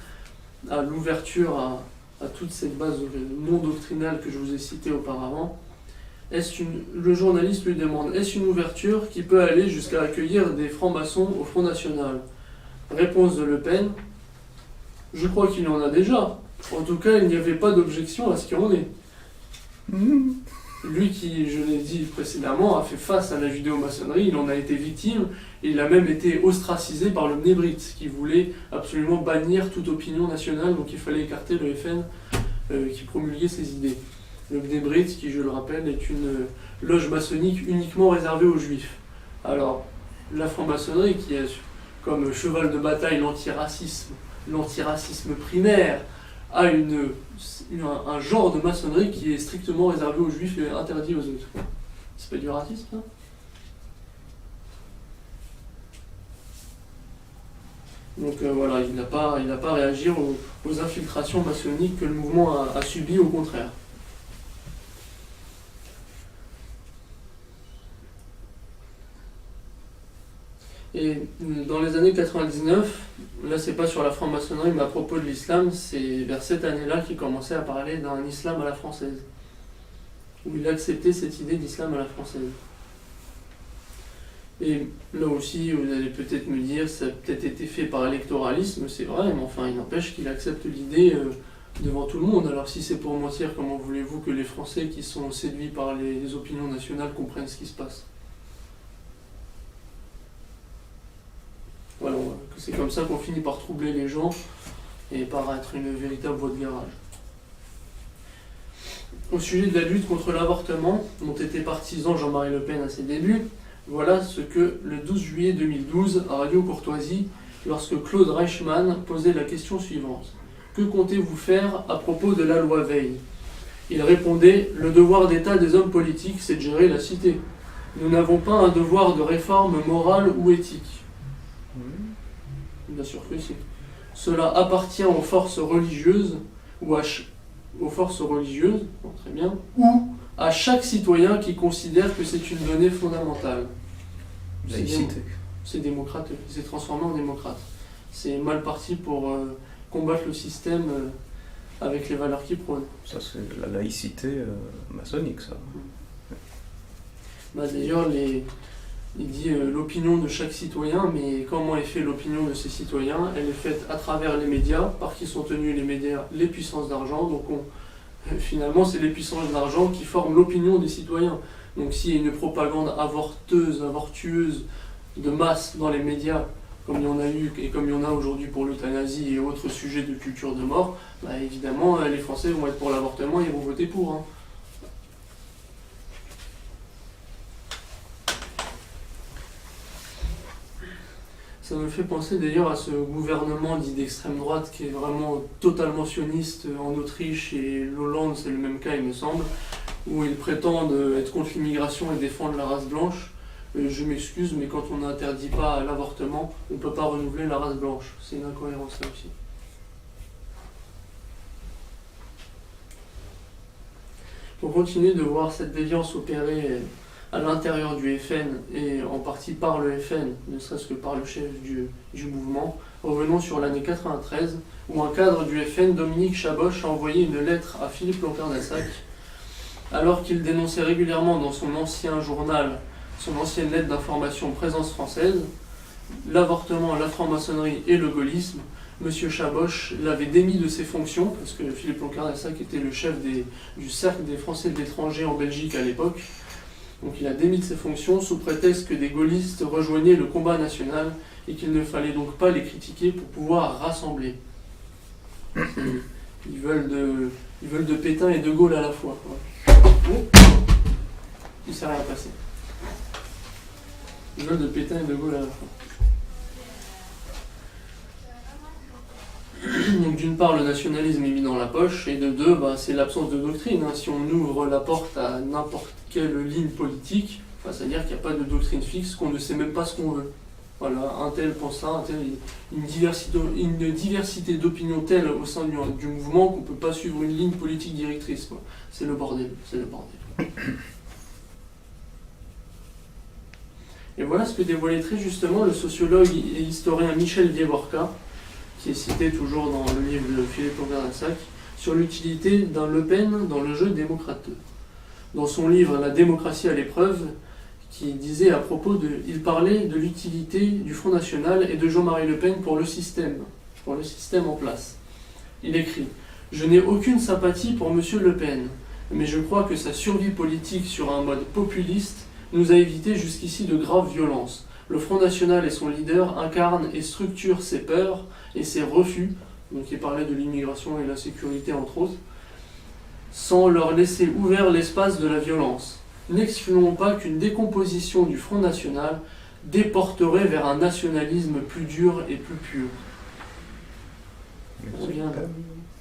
[SPEAKER 1] à l'ouverture à toute cette base non doctrinale que je vous ai citée auparavant, le journaliste lui demande, est-ce une ouverture qui peut aller jusqu'à accueillir des francs-maçons au Front National? Réponse de Le Pen, je crois qu'il y en a déjà. En tout cas, il n'y avait pas d'objection à ce qu'il y en ait. Lui qui, je l'ai dit précédemment, a fait face à la judéo-maçonnerie, il en a été victime, et il a même été ostracisé par le Mnébrit, qui voulait absolument bannir toute opinion nationale, donc il fallait écarter le FN qui promulguait ses idées. Le Mnébrit, qui, je le rappelle, est une loge maçonnique uniquement réservée aux juifs. Alors, la franc-maçonnerie, qui a comme cheval de bataille l'antiracisme primaire, a un genre de maçonnerie qui est strictement réservé aux juifs et interdit aux autres. C'est pas du racisme, ça? Donc voilà, il n'a pas à réagir aux infiltrations maçonniques que le mouvement a subies, au contraire. Et dans les années 99, là c'est pas sur la franc-maçonnerie, mais à propos de l'islam, c'est vers cette année-là qu'il commençait à parler d'un islam à la française, où il acceptait cette idée d'islam à la française. Et là aussi, vous allez peut-être me dire, ça a peut-être été fait par électoralisme, c'est vrai, mais enfin il n'empêche qu'il accepte l'idée devant tout le monde. Alors si c'est pour mentir, comment voulez-vous que les Français qui sont séduits par les opinions nationales comprennent ce qui se passe? Voilà, c'est comme ça qu'on finit par troubler les gens et par être une véritable voie de garage. Au sujet de la lutte contre l'avortement, dont était partisan Jean-Marie Le Pen à ses débuts, voilà ce que le 12 juillet 2012, à Radio Courtoisie, lorsque Claude Reichmann posait la question suivante. Que comptez-vous faire à propos de la loi Veil? Il répondait, le devoir d'État des hommes politiques, c'est de gérer la cité. Nous n'avons pas un devoir de réforme morale ou éthique. Bien sûr que si. Cela appartient aux forces religieuses, ou aux forces religieuses, bon, très bien, ou à chaque citoyen qui considère que c'est une donnée fondamentale. C'est démocrate, il s'est transformé en démocrate. C'est mal parti pour combattre le système avec les valeurs qu'il prône.
[SPEAKER 2] Ça, c'est la laïcité maçonnique, ça.
[SPEAKER 1] Bah, d'ailleurs, il dit l'opinion de chaque citoyen, mais comment est faite l'opinion de ces citoyens? Elle est faite à travers les médias, par qui sont tenus les médias? Les puissances d'argent. Donc finalement, c'est les puissances d'argent qui forment l'opinion des citoyens. Donc s'il y a une propagande avortueuse de masse dans les médias, comme il y en a eu et comme il y en a aujourd'hui pour l'euthanasie et autres sujets de culture de mort, bah évidemment, les Français vont être pour l'avortement et ils vont voter pour. Hein. Ça me fait penser d'ailleurs à ce gouvernement dit d'extrême droite qui est vraiment totalement sioniste en Autriche, et l'Hollande c'est le même cas il me semble, où ils prétendent être contre l'immigration et défendre la race blanche. Je m'excuse, mais quand on n'interdit pas l'avortement, on ne peut pas renouveler la race blanche. C'est une incohérence là aussi. Pour continuer de voir cette déviance opérée à l'intérieur du FN et en partie par le FN, ne serait-ce que par le chef du mouvement, revenons sur l'année 93, où un cadre du FN, Dominique Chaboch, a envoyé une lettre à Philippe Loncarnassac, alors qu'il dénonçait régulièrement dans son ancien journal, son ancienne lettre d'information Présence française, l'avortement, la franc-maçonnerie et le gaullisme. Monsieur Chaboch l'avait démis de ses fonctions, parce que Philippe Loncarnassac était le chef du cercle des Français de l'étranger en Belgique à l'époque. Donc il a démis de ses fonctions sous prétexte que des gaullistes rejoignaient le combat national et qu'il ne fallait donc pas les critiquer pour pouvoir rassembler. Ils veulent de Pétain et de Gaulle à la fois. Oh, il ne s'est rien passé. Ils veulent de Pétain et de Gaulle à la fois. Donc d'une part, le nationalisme est mis dans la poche, et de deux, c'est l'absence de doctrine. Si on ouvre la porte à n'importe quelle ligne politique, c'est-à-dire qu'il n'y a pas de doctrine fixe, qu'on ne sait même pas ce qu'on veut. Voilà, un tel pense ça, un tel, une diversité d'opinions telle au sein du mouvement qu'on ne peut pas suivre une ligne politique directrice. C'est le bordel, c'est le bordel. Et voilà ce que dévoilait très justement le sociologue et historien Michel Vievorka, qui est cité toujours dans le livre de Philippe Loncarnassac, sur l'utilité d'un Le Pen dans le jeu démocrateux. Dans son livre La démocratie à l'épreuve, qui disait à propos il parlait de l'utilité du Front National et de Jean-Marie Le Pen pour le système en place. Il écrit « Je n'ai aucune sympathie pour M. Le Pen, mais je crois que sa survie politique sur un mode populiste nous a évité jusqu'ici de graves violences. Le Front National et son leader incarnent et structurent ses peurs et ses refus, donc il parlait de l'immigration et la sécurité entre autres, sans leur laisser ouvert l'espace de la violence. N'excluons pas qu'une décomposition du Front National déporterait vers un nationalisme plus dur et plus pur. »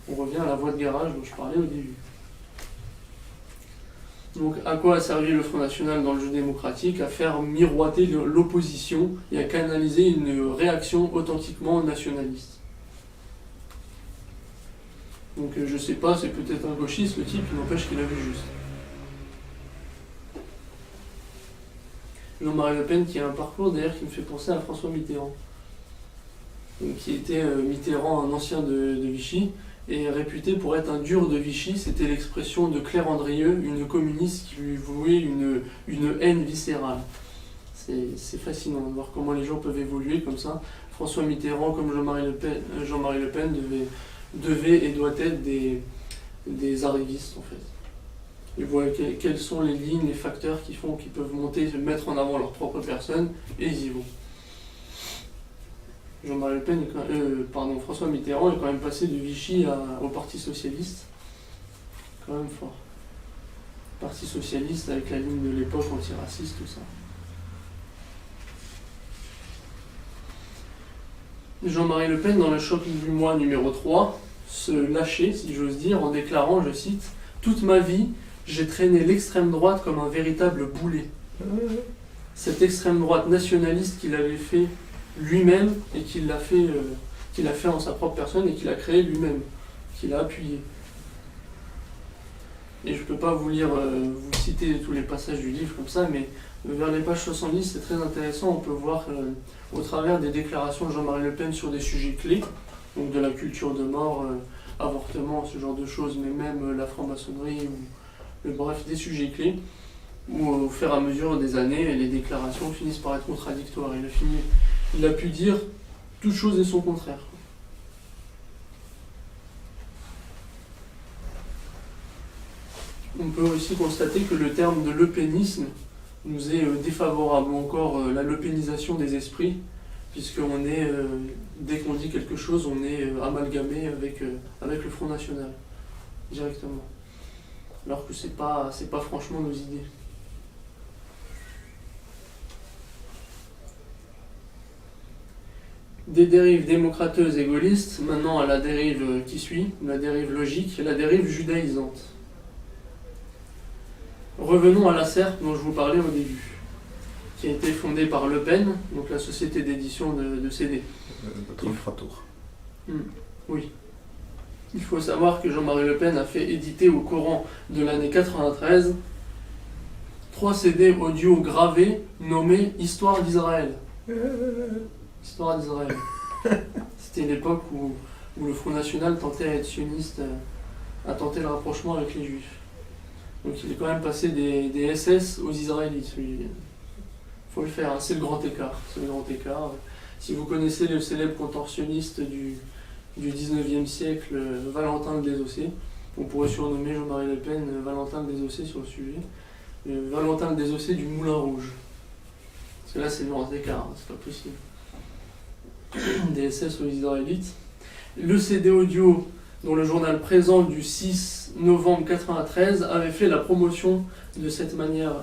[SPEAKER 1] On revient à la voie de garage dont je parlais au début. Donc à quoi a servi le Front National dans le jeu démocratique? À faire miroiter l'opposition et à canaliser une réaction authentiquement nationaliste. Donc je sais pas, c'est peut-être un gauchiste le type, il n'empêche qu'il a vu juste. Jean-Marie Le Pen qui a un parcours d'ailleurs qui me fait penser à François Mitterrand. Donc, qui était Mitterrand, un ancien de Vichy, et réputé pour être un dur de Vichy. C'était l'expression de Claire Andrieux, une communiste qui lui vouait une haine viscérale. C'est fascinant de voir comment les gens peuvent évoluer comme ça. François Mitterrand, comme Jean-Marie Le Pen, devait et doit être des arrivistes en fait. Ils voient quelles sont les lignes, les facteurs qui font qu'ils peuvent monter, mettre en avant leur propre personne, et ils y vont. François Mitterrand est quand même passé de Vichy au Parti Socialiste. Quand même fort. Parti Socialiste avec la ligne de l'époque antiraciste, tout ça. Jean-Marie Le Pen, dans le choc du mois numéro 3, se lâchait, si j'ose dire, en déclarant, je cite, « Toute ma vie, j'ai traîné l'extrême droite comme un véritable boulet. » Cette extrême droite nationaliste qu'il avait fait lui-même et qu'il a fait en sa propre personne et qu'il a créé lui-même, qu'il a appuyé. Et je ne peux pas vous citer tous les passages du livre comme ça, mais vers les pages 70, c'est très intéressant. On peut voir au travers des déclarations de Jean-Marie Le Pen sur des sujets clés, donc de la culture de mort, avortement, ce genre de choses, mais même la franc-maçonnerie, bref, des sujets clés, où au fur et à mesure des années, les déclarations finissent par être contradictoires. Il a pu dire toute chose et son contraire. On peut aussi constater que le terme de lepénisme nous est défavorable, ou encore la lepénisation des esprits, puisqu'on est, dès qu'on dit quelque chose, on est amalgamé avec le Front National, directement. Alors que c'est pas franchement nos idées. Des dérives démocrateuses et gaullistes, maintenant à la dérive qui suit, la dérive logique, la dérive judaïsante. Revenons à la SERP dont je vous parlais au début, qui a été fondée par Le Pen, donc la société d'édition de CD.
[SPEAKER 2] Votre infratour.
[SPEAKER 1] Oui. Il faut savoir que Jean-Marie Le Pen a fait éditer au courant de l'année 93 3 CD audio gravés nommés Histoire d'Israël. Histoire d'Israël. C'était l'époque où le Front National tentait à être sioniste, à tenter le rapprochement avec les Juifs. Donc il est quand même passé des SS aux Israélites. Il faut le faire, hein. C'est le grand écart. Si vous connaissez le célèbre contorsionniste du 19e siècle, Valentin le Désossé, on pourrait surnommer Jean-Marie Le Pen Valentin le Désossé sur le sujet. Valentin le Désossé du Moulin Rouge. Parce que là c'est le grand écart, hein, c'est pas possible. Des SS aux Israélites. Le CD audio dont le journal Présent du 6 novembre 1993 avait fait la promotion de cette manière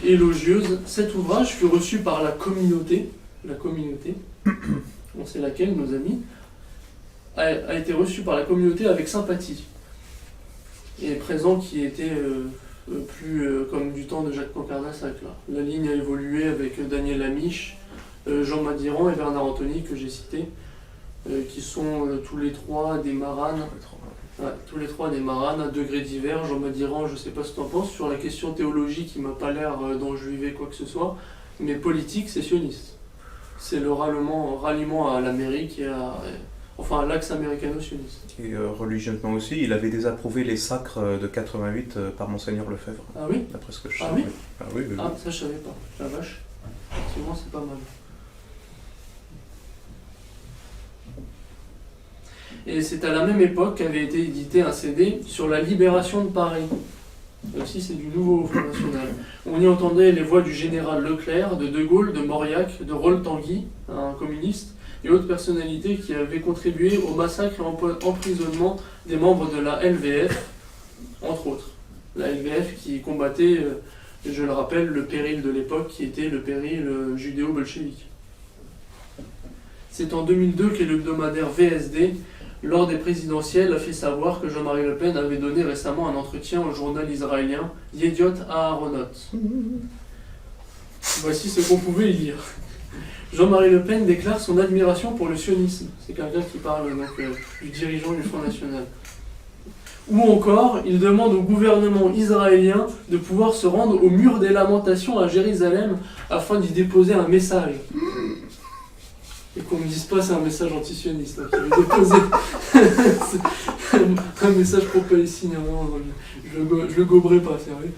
[SPEAKER 1] élogieuse. Cet ouvrage fut reçu par la communauté, on sait laquelle, nos amis, a été reçu par la communauté avec sympathie. Et Présent qui était plus comme du temps de Jacques Cancardassac. La ligne a évolué avec Daniel Lamiche, Jean Madiran et Bernard Anthony que j'ai cités, qui sont tous les trois des maranes. Tous les trois des maranes à degrés divers. Jean Madiran, je ne sais pas ce que tu en penses, sur la question théologique, il ne m'a pas l'air d'enjuiver quoi que ce soit, mais politique, c'est sioniste. C'est le ralliement à l'Amérique et à l'axe américano-sioniste.
[SPEAKER 2] Et religieusement aussi, il avait désapprouvé les sacres de 88 par Monseigneur Lefebvre.
[SPEAKER 1] Ah oui?
[SPEAKER 2] D'après ce que je
[SPEAKER 1] sais.
[SPEAKER 2] Ah
[SPEAKER 1] oui?
[SPEAKER 2] Ah oui, oui, oui.
[SPEAKER 1] Ah, ça je savais pas. La vache. Effectivement, c'est pas mal. Et c'est à la même époque qu'avait été édité un CD sur la libération de Paris. Là aussi, c'est du nouveau Front National. On y entendait les voix du général Leclerc, de Gaulle, de Mauriac, de Rol-Tanguy, un communiste, et autres personnalités qui avaient contribué au massacre et emprisonnement des membres de la LVF, entre autres. La LVF qui combattait, je le rappelle, le péril de l'époque, qui était le péril judéo-bolchevique. C'est en 2002 que l'hebdomadaire VSD, lors des présidentielles, a fait savoir que Jean-Marie Le Pen avait donné récemment un entretien au journal israélien Yediot Aharonot. Voici ce qu'on pouvait y lire. Jean-Marie Le Pen déclare son admiration pour le sionisme. C'est quelqu'un qui parle donc, du dirigeant du Front National. Ou encore, il demande au gouvernement israélien de pouvoir se rendre au mur des lamentations à Jérusalem afin d'y déposer un message. Et qu'on ne me dise pas c'est un message antisioniste, hein, qu'il veut déposer un message pro-palestinien. Je le goberai pas, sérieux.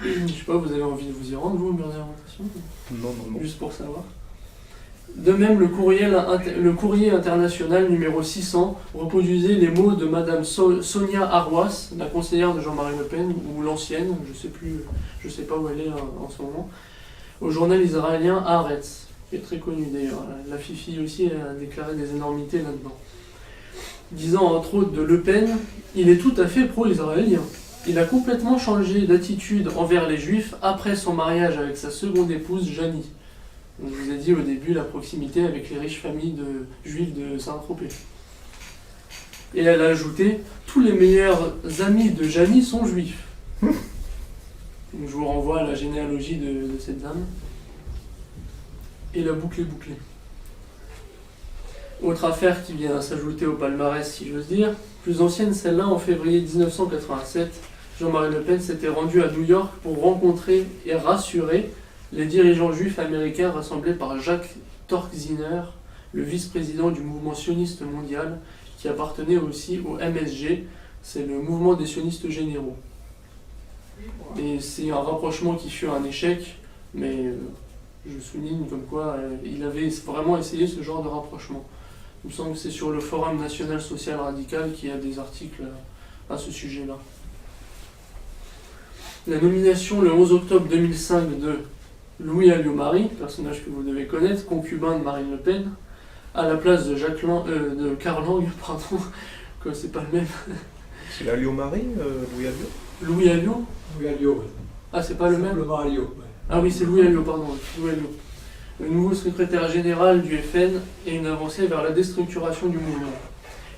[SPEAKER 1] Je sais pas, vous avez envie de vous y rendre, vous, au mur des lamentations?
[SPEAKER 2] Non.
[SPEAKER 1] Juste pour savoir. De même, le courrier international numéro 600 reproduisait les mots de Madame Sonia Arwas, la conseillère de Jean-Marie Le Pen, ou l'ancienne, je sais pas où elle est en ce moment, au journal israélien Haaretz, qui est très connu d'ailleurs. La Fifi aussi a déclaré des énormités là-dedans. Disant entre autres de Le Pen, il est tout à fait pro-israélien. Il a complètement changé d'attitude envers les Juifs après son mariage avec sa seconde épouse, Janie. Je vous ai dit au début la proximité avec les riches familles de Juifs de Saint-Tropez. Et elle a ajouté, tous les meilleurs amis de Janie sont juifs. Donc je vous renvoie à la généalogie de cette dame. Et la boucle est bouclée. Autre affaire qui vient s'ajouter au palmarès, si j'ose dire, plus ancienne celle-là, en février 1987, Jean-Marie Le Pen s'était rendu à New York pour rencontrer et rassurer les dirigeants juifs américains rassemblés par Jacques Torcziner, le vice-président du mouvement sioniste mondial, qui appartenait aussi au MSG, c'est le mouvement des sionistes généraux. Et c'est un rapprochement qui fut un échec, mais je souligne comme quoi il avait vraiment essayé ce genre de rapprochement. Il me semble que c'est sur le Forum national social radical qu'il y a des articles à ce sujet-là. La nomination le 11 octobre 2005 de Louis Alliot-Marie, personnage que vous devez connaître, concubin de Marine Le Pen, à la place de Karl Lang, pardon, que c'est pas le même.
[SPEAKER 2] C'est Alliot-Marie, Louis Alliot?
[SPEAKER 1] Louis Alliot?
[SPEAKER 3] Louis Alliot, oui.
[SPEAKER 1] Ah, c'est pas le même?
[SPEAKER 3] Simplement Alliot, ouais.
[SPEAKER 1] Ah oui, c'est Louis Alliot, pardon. Louis Alliot. Le nouveau secrétaire général du FN et une avancée vers la déstructuration du mouvement.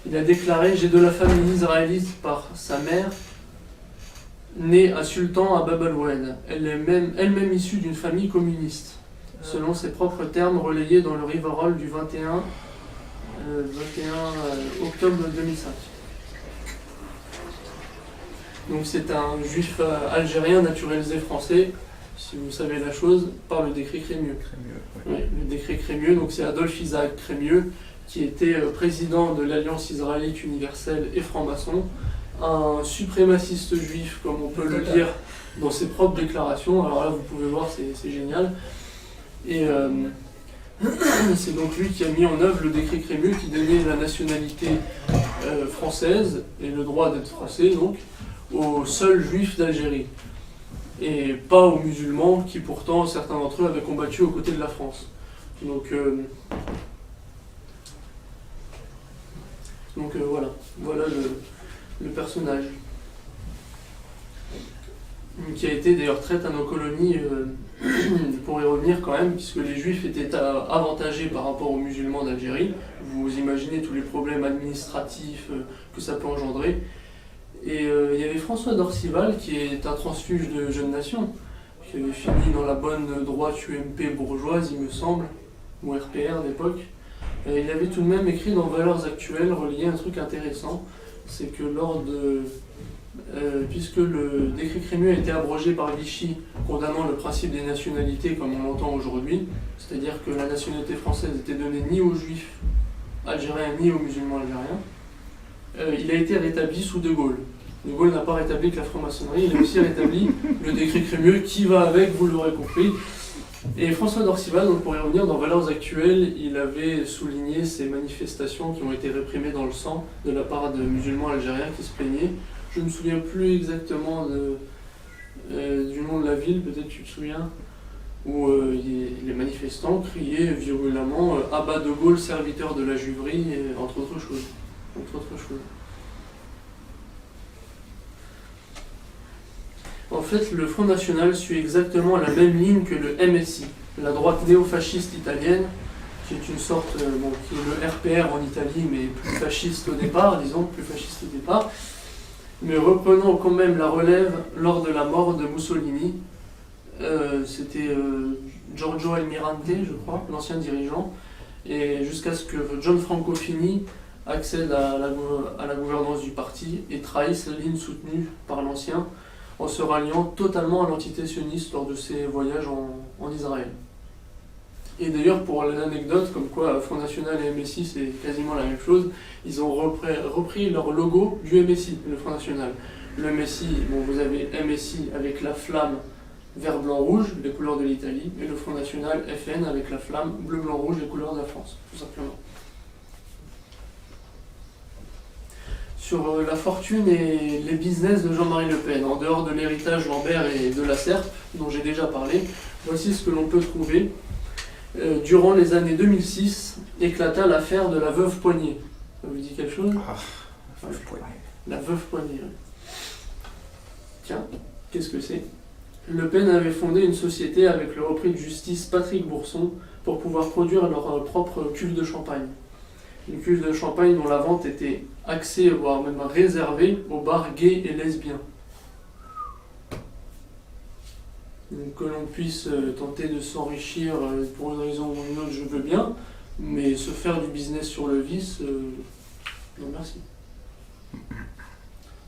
[SPEAKER 1] Il a déclaré « J'ai de la famille israélite par sa mère, née à Sultan à Bab el-Oued. Elle-même issue d'une famille communiste. » Selon ses propres termes relayés dans le Rivarol du 21 octobre 2005. Donc c'est un juif algérien naturalisé français, si vous savez la chose, par le décret Crémieux. Oui, le décret Crémieux, donc c'est Adolphe Isaac Crémieux, qui était président de l'Alliance israélite universelle et franc-maçon, un suprémaciste juif, comme on peut le lire dans ses propres déclarations. Alors là, vous pouvez voir, c'est génial. Et c'est donc lui qui a mis en œuvre le décret Crémieux qui donnait la nationalité française et le droit d'être français, donc, aux seuls juifs d'Algérie. Et pas aux musulmans qui pourtant, certains d'entre eux, avaient combattu aux côtés de la France. Donc Donc voilà le personnage. Qui a été d'ailleurs traite à nos colonies, pour y revenir quand même, puisque les juifs étaient avantagés par rapport aux musulmans d'Algérie. Vous imaginez tous les problèmes administratifs que ça peut engendrer. Et il y avait François d'Orcival, qui est un transfuge de Jeunes Nations, qui avait fini dans la bonne droite UMP bourgeoise, il me semble, ou RPR d'époque. Il avait tout de même écrit dans Valeurs Actuelles, relié un truc intéressant, c'est que puisque le décret Crémieux a été abrogé par Vichy, condamnant le principe des nationalités comme on l'entend aujourd'hui, c'est-à-dire que la nationalité française était donnée ni aux juifs algériens ni aux musulmans algériens, il a été rétabli sous De Gaulle. De Gaulle n'a pas rétabli que la franc-maçonnerie, il a aussi rétabli le décret Crémieux qui va avec, vous l'aurez compris. Et François d'Orcival, donc pour y revenir, dans Valeurs Actuelles, il avait souligné ces manifestations qui ont été réprimées dans le sang de la part de musulmans algériens qui se plaignaient. Je ne me souviens plus exactement du nom de la ville, peut-être tu te souviens, où les manifestants criaient virulemment « Abat de Gaulle, serviteur de la juiverie », entre autres choses. En fait, le Front National suit exactement la même ligne que le MSI, la droite néo-fasciste italienne, qui est une sorte, qui est le RPR en Italie, mais plus fasciste au départ, mais reprenant quand même la relève lors de la mort de Mussolini. C'était Giorgio Almirante, je crois, l'ancien dirigeant, et jusqu'à ce que Gianfranco Fini accède à la gouvernance du parti et trahisse la ligne soutenue par l'ancien, en se ralliant totalement à l'entité sioniste lors de ses voyages en Israël. Et d'ailleurs, pour l'anecdote, comme quoi Front National et MSI c'est quasiment la même chose, ils ont repris leur logo du MSI, le Front National. Le MSI, vous avez MSI avec la flamme vert, blanc, rouge, les couleurs de l'Italie, et le Front National FN avec la flamme bleu, blanc, rouge, les couleurs de la France, tout simplement. Sur la fortune et les business de Jean-Marie Le Pen, en dehors de l'héritage Lambert et de la SERP, dont j'ai déjà parlé, voici ce que l'on peut trouver. Durant les années 2006, éclata l'affaire de la veuve Poignet. Ça vous dit quelque chose ?
[SPEAKER 2] La veuve Poignet.
[SPEAKER 1] La veuve Poignet. Tiens, qu'est-ce que c'est ? Le Pen avait fondé une société avec le repris de justice Patrick Bourson pour pouvoir produire leur propre cuve de champagne. Une cuve de champagne dont la vente était axée, voire même réservée aux bars gays et lesbiens. Donc, que l'on puisse tenter de s'enrichir pour une raison ou une autre, je veux bien, mais se faire du business sur le vice, non merci.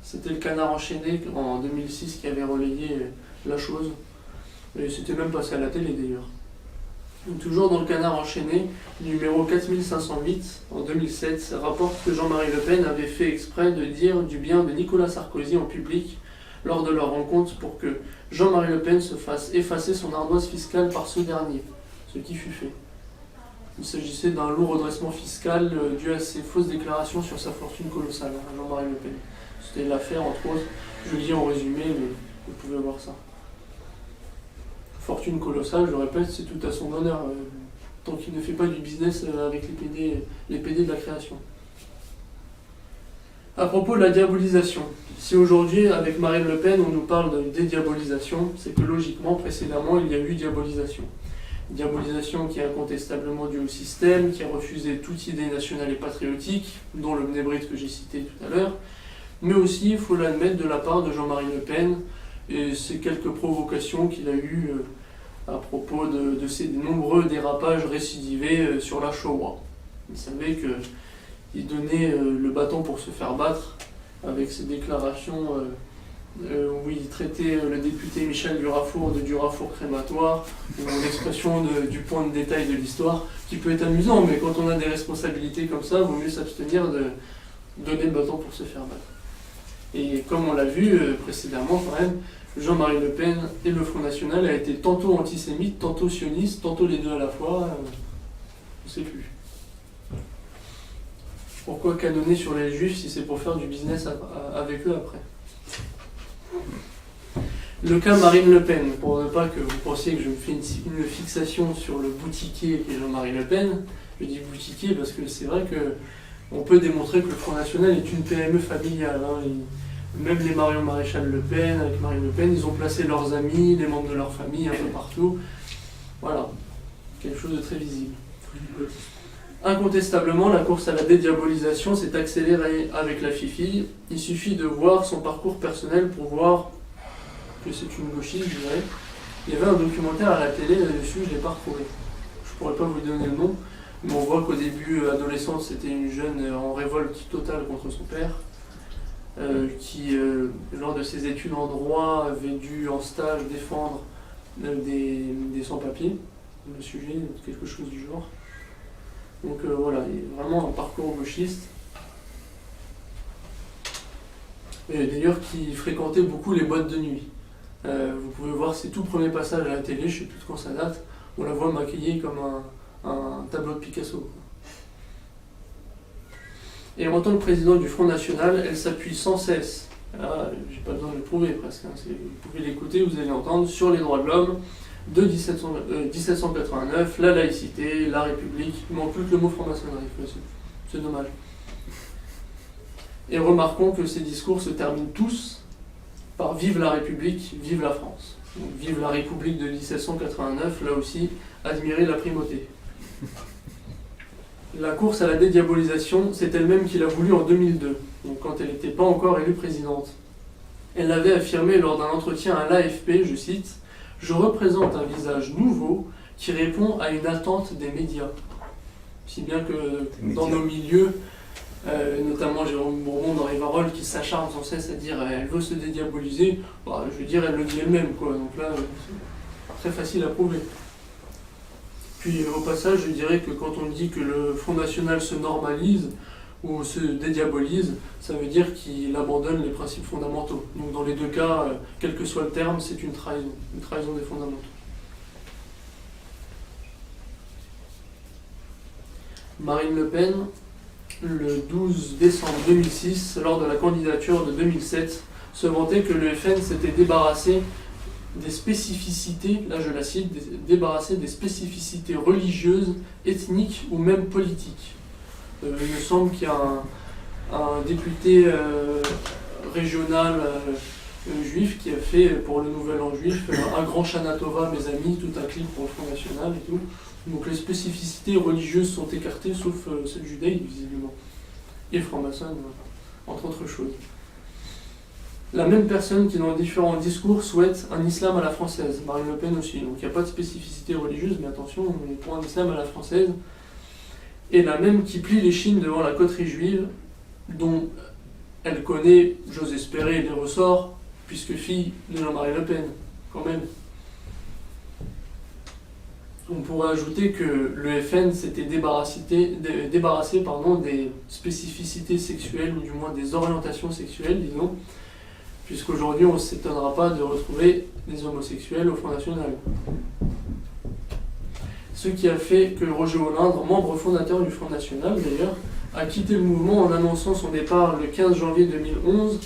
[SPEAKER 1] C'était le Canard enchaîné en 2006 qui avait relayé la chose, et c'était même passé à la télé d'ailleurs. Toujours dans le Canard enchaîné, numéro 4508 en 2007 rapporte que Jean-Marie Le Pen avait fait exprès de dire du bien de Nicolas Sarkozy en public lors de leur rencontre pour que Jean-Marie Le Pen se fasse effacer son ardoise fiscale par ce dernier, ce qui fut fait. Il s'agissait d'un lourd redressement fiscal dû à ses fausses déclarations sur sa fortune colossale, Jean-Marie Le Pen. C'était l'affaire, entre autres, je le dis en résumé, mais vous pouvez voir ça. Fortune colossale, je le répète, c'est tout à son honneur, tant qu'il ne fait pas du business avec les PD de la création. À propos de la diabolisation, si aujourd'hui, avec Marine Le Pen, on nous parle de dédiabolisation, c'est que logiquement, précédemment, il y a eu diabolisation. Diabolisation qui est incontestablement due au système, qui a refusé toute idée nationale et patriotique, dont le mnébrite que j'ai cité tout à l'heure, mais aussi, il faut l'admettre, de la part de Jean-Marie Le Pen, et ces quelques provocations qu'il a eues à propos de ces nombreux dérapages récidivés sur la Shoah. Il savait qu'il donnait le bâton pour se faire battre avec ses déclarations où il traitait le député Michel Durafour de Durafour crématoire, ou l'expression du point de détail de l'histoire, qui peut être amusant, mais quand on a des responsabilités comme ça, il vaut mieux s'abstenir de donner le bâton pour se faire battre. Et comme on l'a vu précédemment quand même, Jean-Marie Le Pen et le Front National a été tantôt antisémite, tantôt sioniste, tantôt les deux à la fois, on ne sait plus. Pourquoi canonner sur les juifs si c'est pour faire du business avec eux après ? Le cas Marine Le Pen, pour ne pas que vous pensiez que je me fais une fixation sur le boutiquier qui est Jean-Marie Le Pen, je dis boutiquier parce que c'est vrai que on peut démontrer que le Front National est une PME familiale. Hein. Même les Marion Maréchal Le Pen, avec Marine Le Pen, ils ont placé leurs amis, les membres de leur famille un peu partout. Voilà, quelque chose de très visible. Incontestablement, la course à la dédiabolisation s'est accélérée avec la Fifi. Il suffit de voir son parcours personnel pour voir que c'est une gauchiste, je dirais. Il y avait un documentaire à la télé là-dessus, je ne l'ai pas retrouvé. Je ne pourrais pas vous donner le nom, mais on voit qu'au début, adolescente, c'était une jeune en révolte totale contre son père, qui, lors de ses études en droit, avait dû en stage défendre des sans-papiers, le sujet, quelque chose du genre. Donc voilà, il y a vraiment un parcours gauchiste. Et d'ailleurs, qui fréquentait beaucoup les boîtes de nuit. Vous pouvez voir ses tout premiers passages à la télé, je ne sais plus de quand ça date, on la voit maquillée comme un tableau de Picasso. Et en tant que présidente du Front National, elle s'appuie sans cesse, j'ai pas besoin de le prouver presque, hein, vous pouvez l'écouter, vous allez l'entendre, sur les droits de l'homme de 1789, la laïcité, la République, il manque plus que le mot franc-maçonnerie, c'est dommage. Et remarquons que ces discours se terminent tous par Vive la République, vive la France. Donc, vive la République de 1789, là aussi, admirez la primauté. La course à la dédiabolisation, c'est elle-même qui l'a voulu en 2002, donc quand elle n'était pas encore élue présidente. Elle l'avait affirmé lors d'un entretien à l'AFP, je cite, « Je représente un visage nouveau qui répond à une attente des médias. » Si bien que dans nos milieux, notamment Jérôme Bourbon dans Rivarol qui s'acharne sans cesse à dire elle veut se dédiaboliser, bah, je veux dire elle le dit elle-même quoi, donc là c'est très facile à prouver. Puis au passage je dirais que quand on dit que le Front National se normalise ou se dédiabolise, ça veut dire qu'il abandonne les principes fondamentaux. Donc dans les deux cas, quel que soit le terme, c'est une trahison des fondamentaux. Marine Le Pen, le 12 décembre 2006, lors de la candidature de 2007, se vantait que le FN s'était débarrassé des spécificités, là je la cite, débarrassé des spécificités religieuses, ethniques ou même politiques. Il me semble qu'il y a un député régional juif qui a fait pour le Nouvel An juif un grand Shana Tova, mes amis, tout un clip pour le Front National et tout. Donc les spécificités religieuses sont écartées, sauf celle judaïque, visiblement. Et franc-maçonne, entre autres choses. La même personne qui, dans différents discours, souhaite un islam à la française. Marine Le Pen aussi. Donc il n'y a pas de spécificité religieuse, mais attention, on est pour un islam à la française. Et la même qui plie les chines devant la coterie juive, dont elle connaît, j'ose espérer, les ressorts, puisque fille de Jean-Marie Le Pen, quand même. On pourrait ajouter que le FN s'était débarrassé des spécificités sexuelles, ou du moins des orientations sexuelles, disons, puisqu'aujourd'hui on ne s'étonnera pas de retrouver des homosexuels au Front National. Ce qui a fait que Roger Olindre, membre fondateur du Front National d'ailleurs, a quitté le mouvement en annonçant son départ le 15 janvier 2011.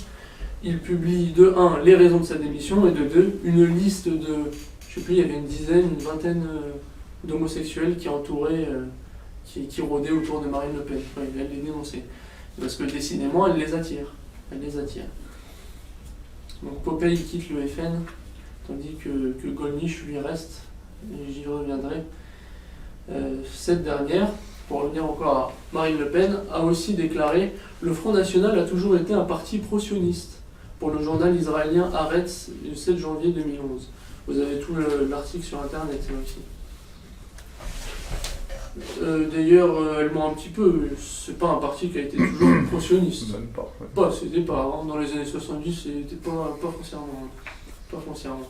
[SPEAKER 1] Il publie de 1 les raisons de sa démission et de 2 une liste de, je sais plus, il y avait une vingtaine d'homosexuels qui entouraient, qui rôdaient autour de Marine Le Pen. Enfin, elle les dénonçait. Parce que décidément, elle les attire. Donc Popeye quitte le FN, tandis que Gollnisch lui reste, et j'y reviendrai. Cette dernière, pour revenir encore à Marine Le Pen, a aussi déclaré « Le Front National a toujours été un parti pro-sioniste » pour le journal israélien Haaretz le 7 janvier 2011. Vous avez tout l'article sur internet aussi. D'ailleurs, elle ment un petit peu, c'est pas un parti qui a été toujours pro-sioniste.
[SPEAKER 2] Même pas. Ouais.
[SPEAKER 1] Pas, c'était pas, hein. Dans les années 70, c'était pas foncièrement.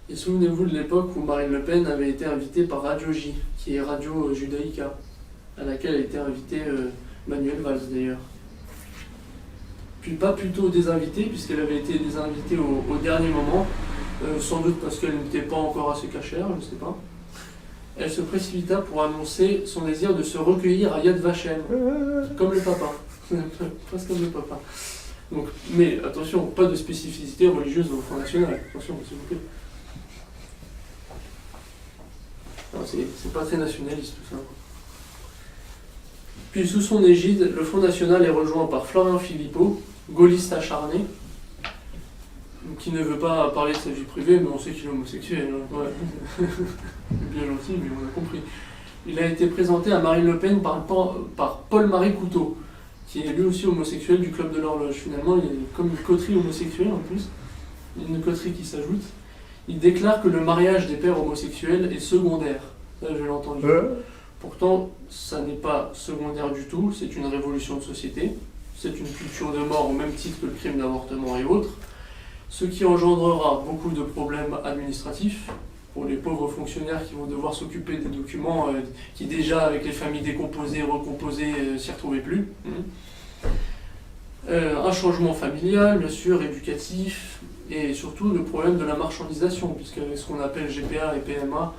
[SPEAKER 1] Et souvenez-vous de l'époque où Marine Le Pen avait été invitée par Radio J, qui est Radio Judaïka, à laquelle a été invité Manuel Valls d'ailleurs. Puis pas plutôt désinvitée, puisqu'elle avait été désinvitée au dernier moment, sans doute parce qu'elle n'était pas encore assez cachère, je ne sais pas. Elle se précipita pour annoncer son désir de se recueillir à Yad Vashem, comme le papa. Presque comme le papa. Donc, mais attention, pas de spécificité religieuse au Front National. Attention, s'il vous plaît. C'est pas très nationaliste tout ça. Puis sous son égide, le Front National est rejoint par Florian Philippot, gaulliste acharné, qui ne veut pas parler de sa vie privée, mais on sait qu'il est homosexuel. Hein. Ouais. Bien gentil, mais on a compris. Il a été présenté à Marine Le Pen par Paul-Marie Couteau, qui est lui aussi homosexuel du Club de l'Horloge. Finalement, il est comme une coterie homosexuelle en plus, une coterie qui s'ajoute. Il déclare que le mariage des pères homosexuels est secondaire. Ça, je l'ai entendu. Pourtant, ça n'est pas secondaire du tout, c'est une révolution de société. C'est une culture de mort au même titre que le crime d'avortement et autres. Ce qui engendrera beaucoup de problèmes administratifs pour les pauvres fonctionnaires qui vont devoir s'occuper des documents qui déjà, avec les familles décomposées, recomposées, s'y retrouvaient plus. Un changement familial, bien sûr, éducatif, et surtout le problème de la marchandisation, puisque ce qu'on appelle GPA et PMA,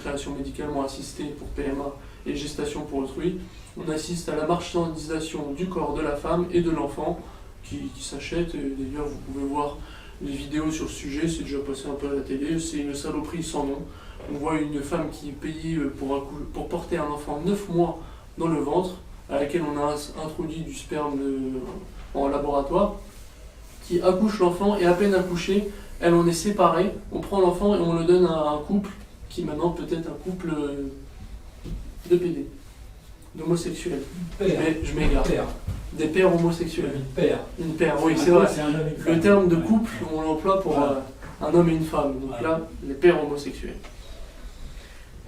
[SPEAKER 1] création médicalement assistée pour PMA et gestation pour autrui, on assiste à la marchandisation du corps de la femme et de l'enfant qui s'achètent. D'ailleurs, vous pouvez voir les vidéos sur ce sujet, c'est déjà passé un peu à la télé, c'est une saloperie sans nom. On voit une femme qui est payée pour porter un enfant 9 mois dans le ventre, à laquelle on a introduit du sperme en laboratoire, qui accouche l'enfant, et à peine accouché, elle en est séparée, on prend l'enfant et on le donne à un couple, qui maintenant peut être un couple de PD, d'homosexuels. Je m'égare. Des pères homosexuels. Une paire, oui, c'est vrai. Le terme de couple, on l'emploie pour un homme et une femme. Donc là, les pères homosexuels.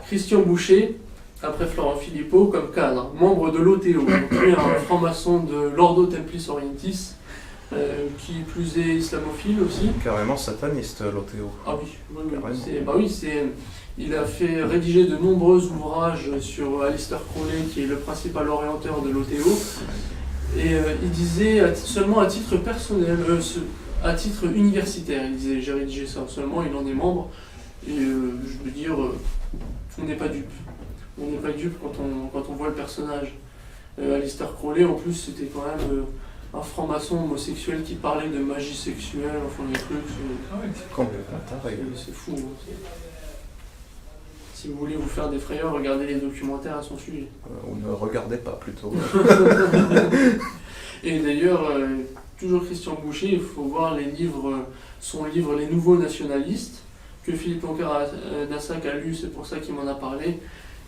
[SPEAKER 1] Christian Boucher, après Florian Philippot, comme cadre, membre de l'OTO, donc lui un franc-maçon de l'Ordo Templis Orientis, qui plus est islamophile aussi.
[SPEAKER 2] Carrément sataniste, l'OTO.
[SPEAKER 1] Ah oui, il a fait rédiger de nombreux ouvrages sur Aleister Crowley, qui est le principal orienteur de l'OTO. Et il disait, seulement à titre personnel, à titre universitaire, il disait, j'ai rédigé ça, seulement il en est membre. Et je veux dire, on n'est pas dupe. On n'est pas dupe quand on voit le personnage. Aleister Crowley, en plus, c'était quand même un franc-maçon homosexuel qui parlait de magie sexuelle, enfin des trucs.
[SPEAKER 2] Complètement taré.
[SPEAKER 1] C'est fou. Hein, si vous voulez vous faire des frayeurs, regardez les documentaires à son sujet.
[SPEAKER 2] Ou ne regardez pas plutôt.
[SPEAKER 1] Et d'ailleurs, toujours Christian Boucher, il faut voir son livre Les Nouveaux Nationalistes, que Philippe Loncarnassac a lu, c'est pour ça qu'il m'en a parlé.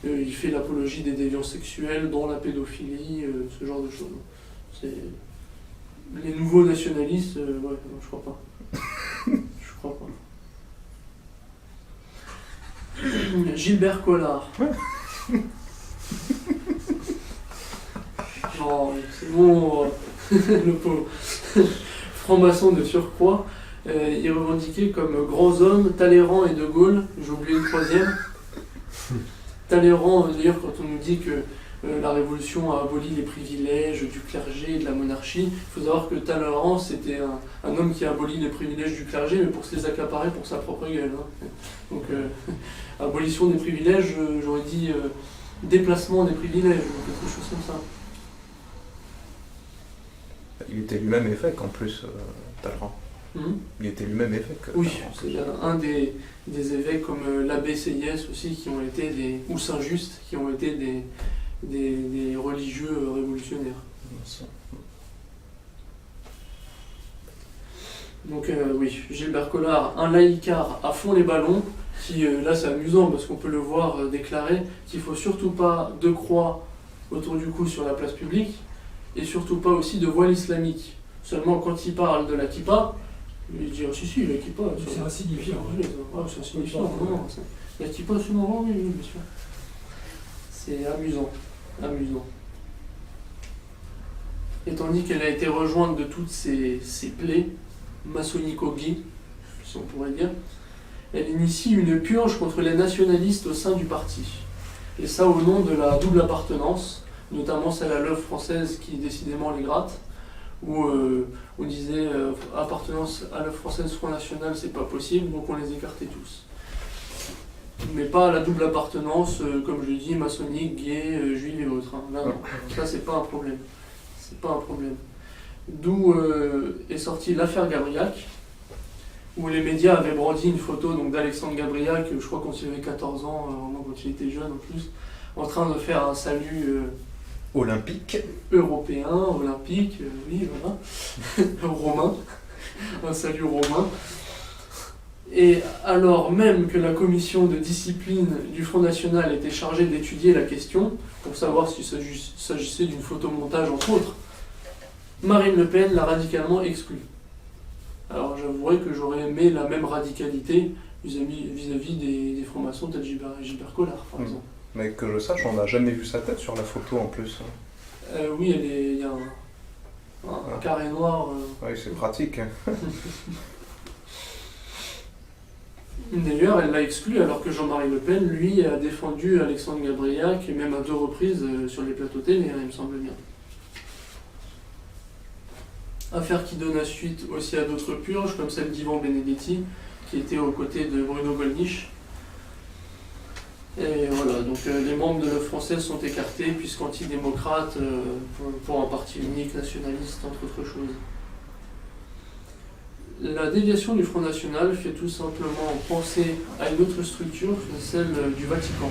[SPEAKER 1] Il fait l'apologie des déviances sexuelles, dont la pédophilie, ce genre de choses. Les nouveaux nationalistes, ouais, non, je crois pas. Je crois pas. Gilbert Collard. Non, c'est bon, le pauvre. Franc-maçon de surcroît, il revendiquait comme grands hommes Talleyrand et De Gaulle. J'ai oublié le troisième. Talleyrand, d'ailleurs, quand on nous dit que la Révolution a aboli les privilèges du clergé et de la monarchie, il faut savoir que Talleyrand, c'était un homme qui a aboli les privilèges du clergé, mais pour se les accaparer pour sa propre gueule. Hein. Donc, abolition des privilèges, j'aurais dit déplacement des privilèges, ou quelque chose comme ça.
[SPEAKER 2] Il était lui-même évêque en plus, Talleyrand. Il était lui-même évêque.
[SPEAKER 1] Oui, c'est un des évêques comme l'abbé Seyès aussi, qui ont été ou Saint-Just, qui ont été des religieux révolutionnaires. Donc oui, Gilbert Collard, un laïcard à fond les ballons, qui là c'est amusant parce qu'on peut le voir déclarer qu'il ne faut surtout pas de croix autour du cou sur la place publique, et surtout pas aussi de voile islamique. Seulement quand il parle de la kippa, il dit si, la kippa.
[SPEAKER 3] C'est insignifiant.
[SPEAKER 1] C'est insignifiant, non. La kippa, c'est mon oui, bien sûr. C'est amusant. Et tandis qu'elle a été rejointe de toutes ces plaies maçonnico-gays, si on pourrait dire, elle initie une purge contre les nationalistes au sein du parti. Et ça au nom de la double appartenance, notamment celle à l'œuvre française qui décidément les gratte, où on disait appartenance à l'œuvre française, Front National, c'est pas possible, donc on les écartait tous. Mais pas à la double appartenance, comme je dis, maçonnique, gay, juif et autres. Hein. Là, non. Ça, c'est pas un problème. C'est pas un problème. D'où est sortie l'affaire Gabriac, où les médias avaient brandi une photo d'Alexandre Gabriac, je crois quand il avait 14 ans, quand il était jeune en plus, en train de faire un salut
[SPEAKER 2] Olympique.
[SPEAKER 1] Européen, olympique, oui, voilà. Romain. Un salut romain. Et alors même que la commission de discipline du Front National était chargée d'étudier la question, pour savoir s'il s'agissait d'une photomontage entre autres, Marine Le Pen l'a radicalement exclue. Alors j'avouerai que j'aurais aimé la même radicalité vis-à-vis des francs-maçons tels Gilbert Collard, par exemple.
[SPEAKER 2] Mais que je sache, on n'a jamais vu sa tête sur la photo en plus.
[SPEAKER 1] Oui, il y a un carré noir.
[SPEAKER 2] Oui, c'est pratique.
[SPEAKER 1] D'ailleurs, elle l'a exclu alors que Jean-Marie Le Pen, lui, a défendu Alexandre Gabriac, et même à 2 reprises sur les plateaux télé, il me semble bien. Affaire qui donna suite aussi à d'autres purges, comme celle d'Ivan Benedetti, qui était aux côtés de Bruno Gollnisch. Et voilà, donc les membres de l'œuvre française sont écartés, puisqu'antidémocrates pour un parti unique, nationaliste, entre autres choses. La déviation du Front National fait tout simplement penser à une autre structure, celle du Vatican.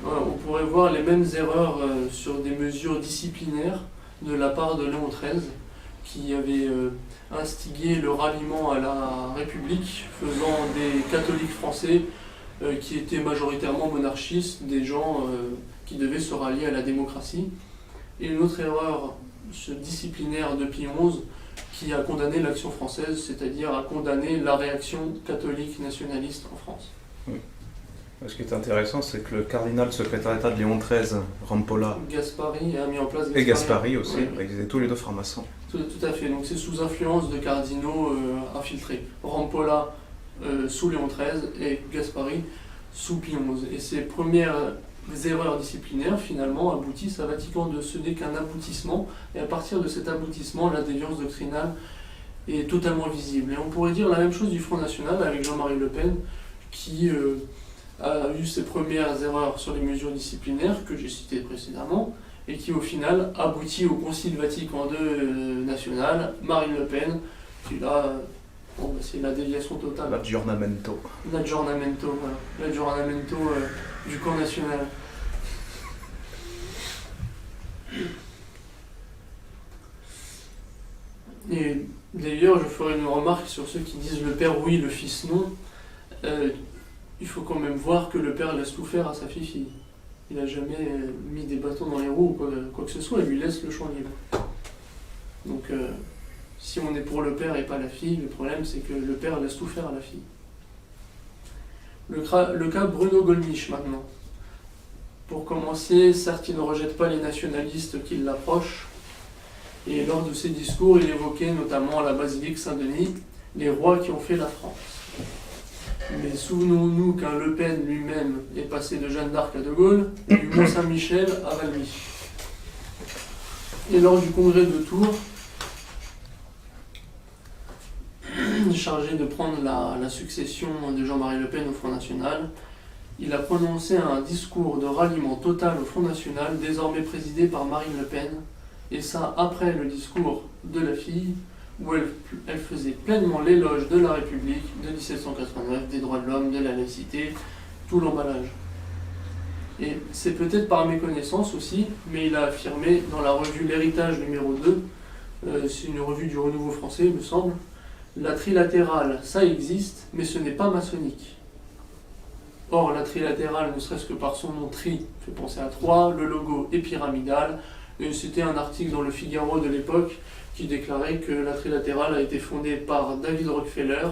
[SPEAKER 1] On pourrait voir les mêmes erreurs sur des mesures disciplinaires de la part de Léon XIII, qui avait instigé le ralliement à la République, faisant des catholiques français qui étaient majoritairement monarchistes, des gens qui devaient se rallier à la démocratie. Et une autre erreur disciplinaire de Pie XI, qui a condamné l'action française, c'est-à-dire a condamné la réaction catholique nationaliste en France.
[SPEAKER 2] Oui. Ce qui est intéressant, c'est que le cardinal secrétaire d'État de Léon XIII, Rampolla,
[SPEAKER 1] Gaspari a mis en place...
[SPEAKER 2] et Gaspari aussi,
[SPEAKER 1] oui.
[SPEAKER 2] Ils étaient tous les deux francs-maçons.
[SPEAKER 1] Tout à fait, donc c'est sous influence de cardinaux infiltrés. Rampolla sous Léon XIII et Gaspari sous Pie XI. Et ces premières erreurs disciplinaires, finalement, aboutissent à Vatican II. Ce n'est qu'un aboutissement, et à partir de cet aboutissement, la déviance doctrinale est totalement visible. Et on pourrait dire la même chose du Front National avec Jean-Marie Le Pen, qui a eu ses premières erreurs sur les mesures disciplinaires que j'ai citées précédemment, et qui au final aboutit au Concile Vatican II national, Marine Le Pen, qui là, c'est la déviation totale.
[SPEAKER 2] L'aggiornamento.
[SPEAKER 1] L'aggiornamento, voilà. L'aggiornamento du camp national. Et d'ailleurs, je ferai une remarque sur ceux qui disent le père oui, le fils non. Il faut quand même voir que le père laisse tout faire à sa fille. Il n'a jamais mis des bâtons dans les roues ou quoi que ce soit, il lui laisse le champ libre. Donc, si on est pour le père et pas la fille, le problème c'est que le père laisse tout faire à la fille. Le cas Bruno Gollnisch maintenant. Pour commencer, certes il ne rejette pas les nationalistes qui l'approchent, et lors de ses discours il évoquait notamment à la basilique Saint-Denis les rois qui ont fait la France. Mais souvenons-nous qu'un Le Pen lui-même est passé de Jeanne d'Arc à De Gaulle, et du Mont-Saint-Michel à Valmy. Et lors du congrès de Tours, chargé de prendre la succession de Jean-Marie Le Pen au Front National, il a prononcé un discours de ralliement total au Front National, désormais présidé par Marine Le Pen, et ça après le discours de la fille, où elle faisait pleinement l'éloge de la République, de 1789, des droits de l'homme, de la laïcité, tout l'emballage. Et c'est peut-être par méconnaissance aussi, mais il a affirmé dans la revue L'Héritage numéro 2, c'est une revue du Renouveau français, il me semble, la trilatérale, ça existe, mais ce n'est pas maçonnique. Or, la trilatérale, ne serait-ce que par son nom tri, fait penser à 3, le logo est pyramidal, et c'était un article dans le Figaro de l'époque qui déclarait que la trilatérale a été fondée par David Rockefeller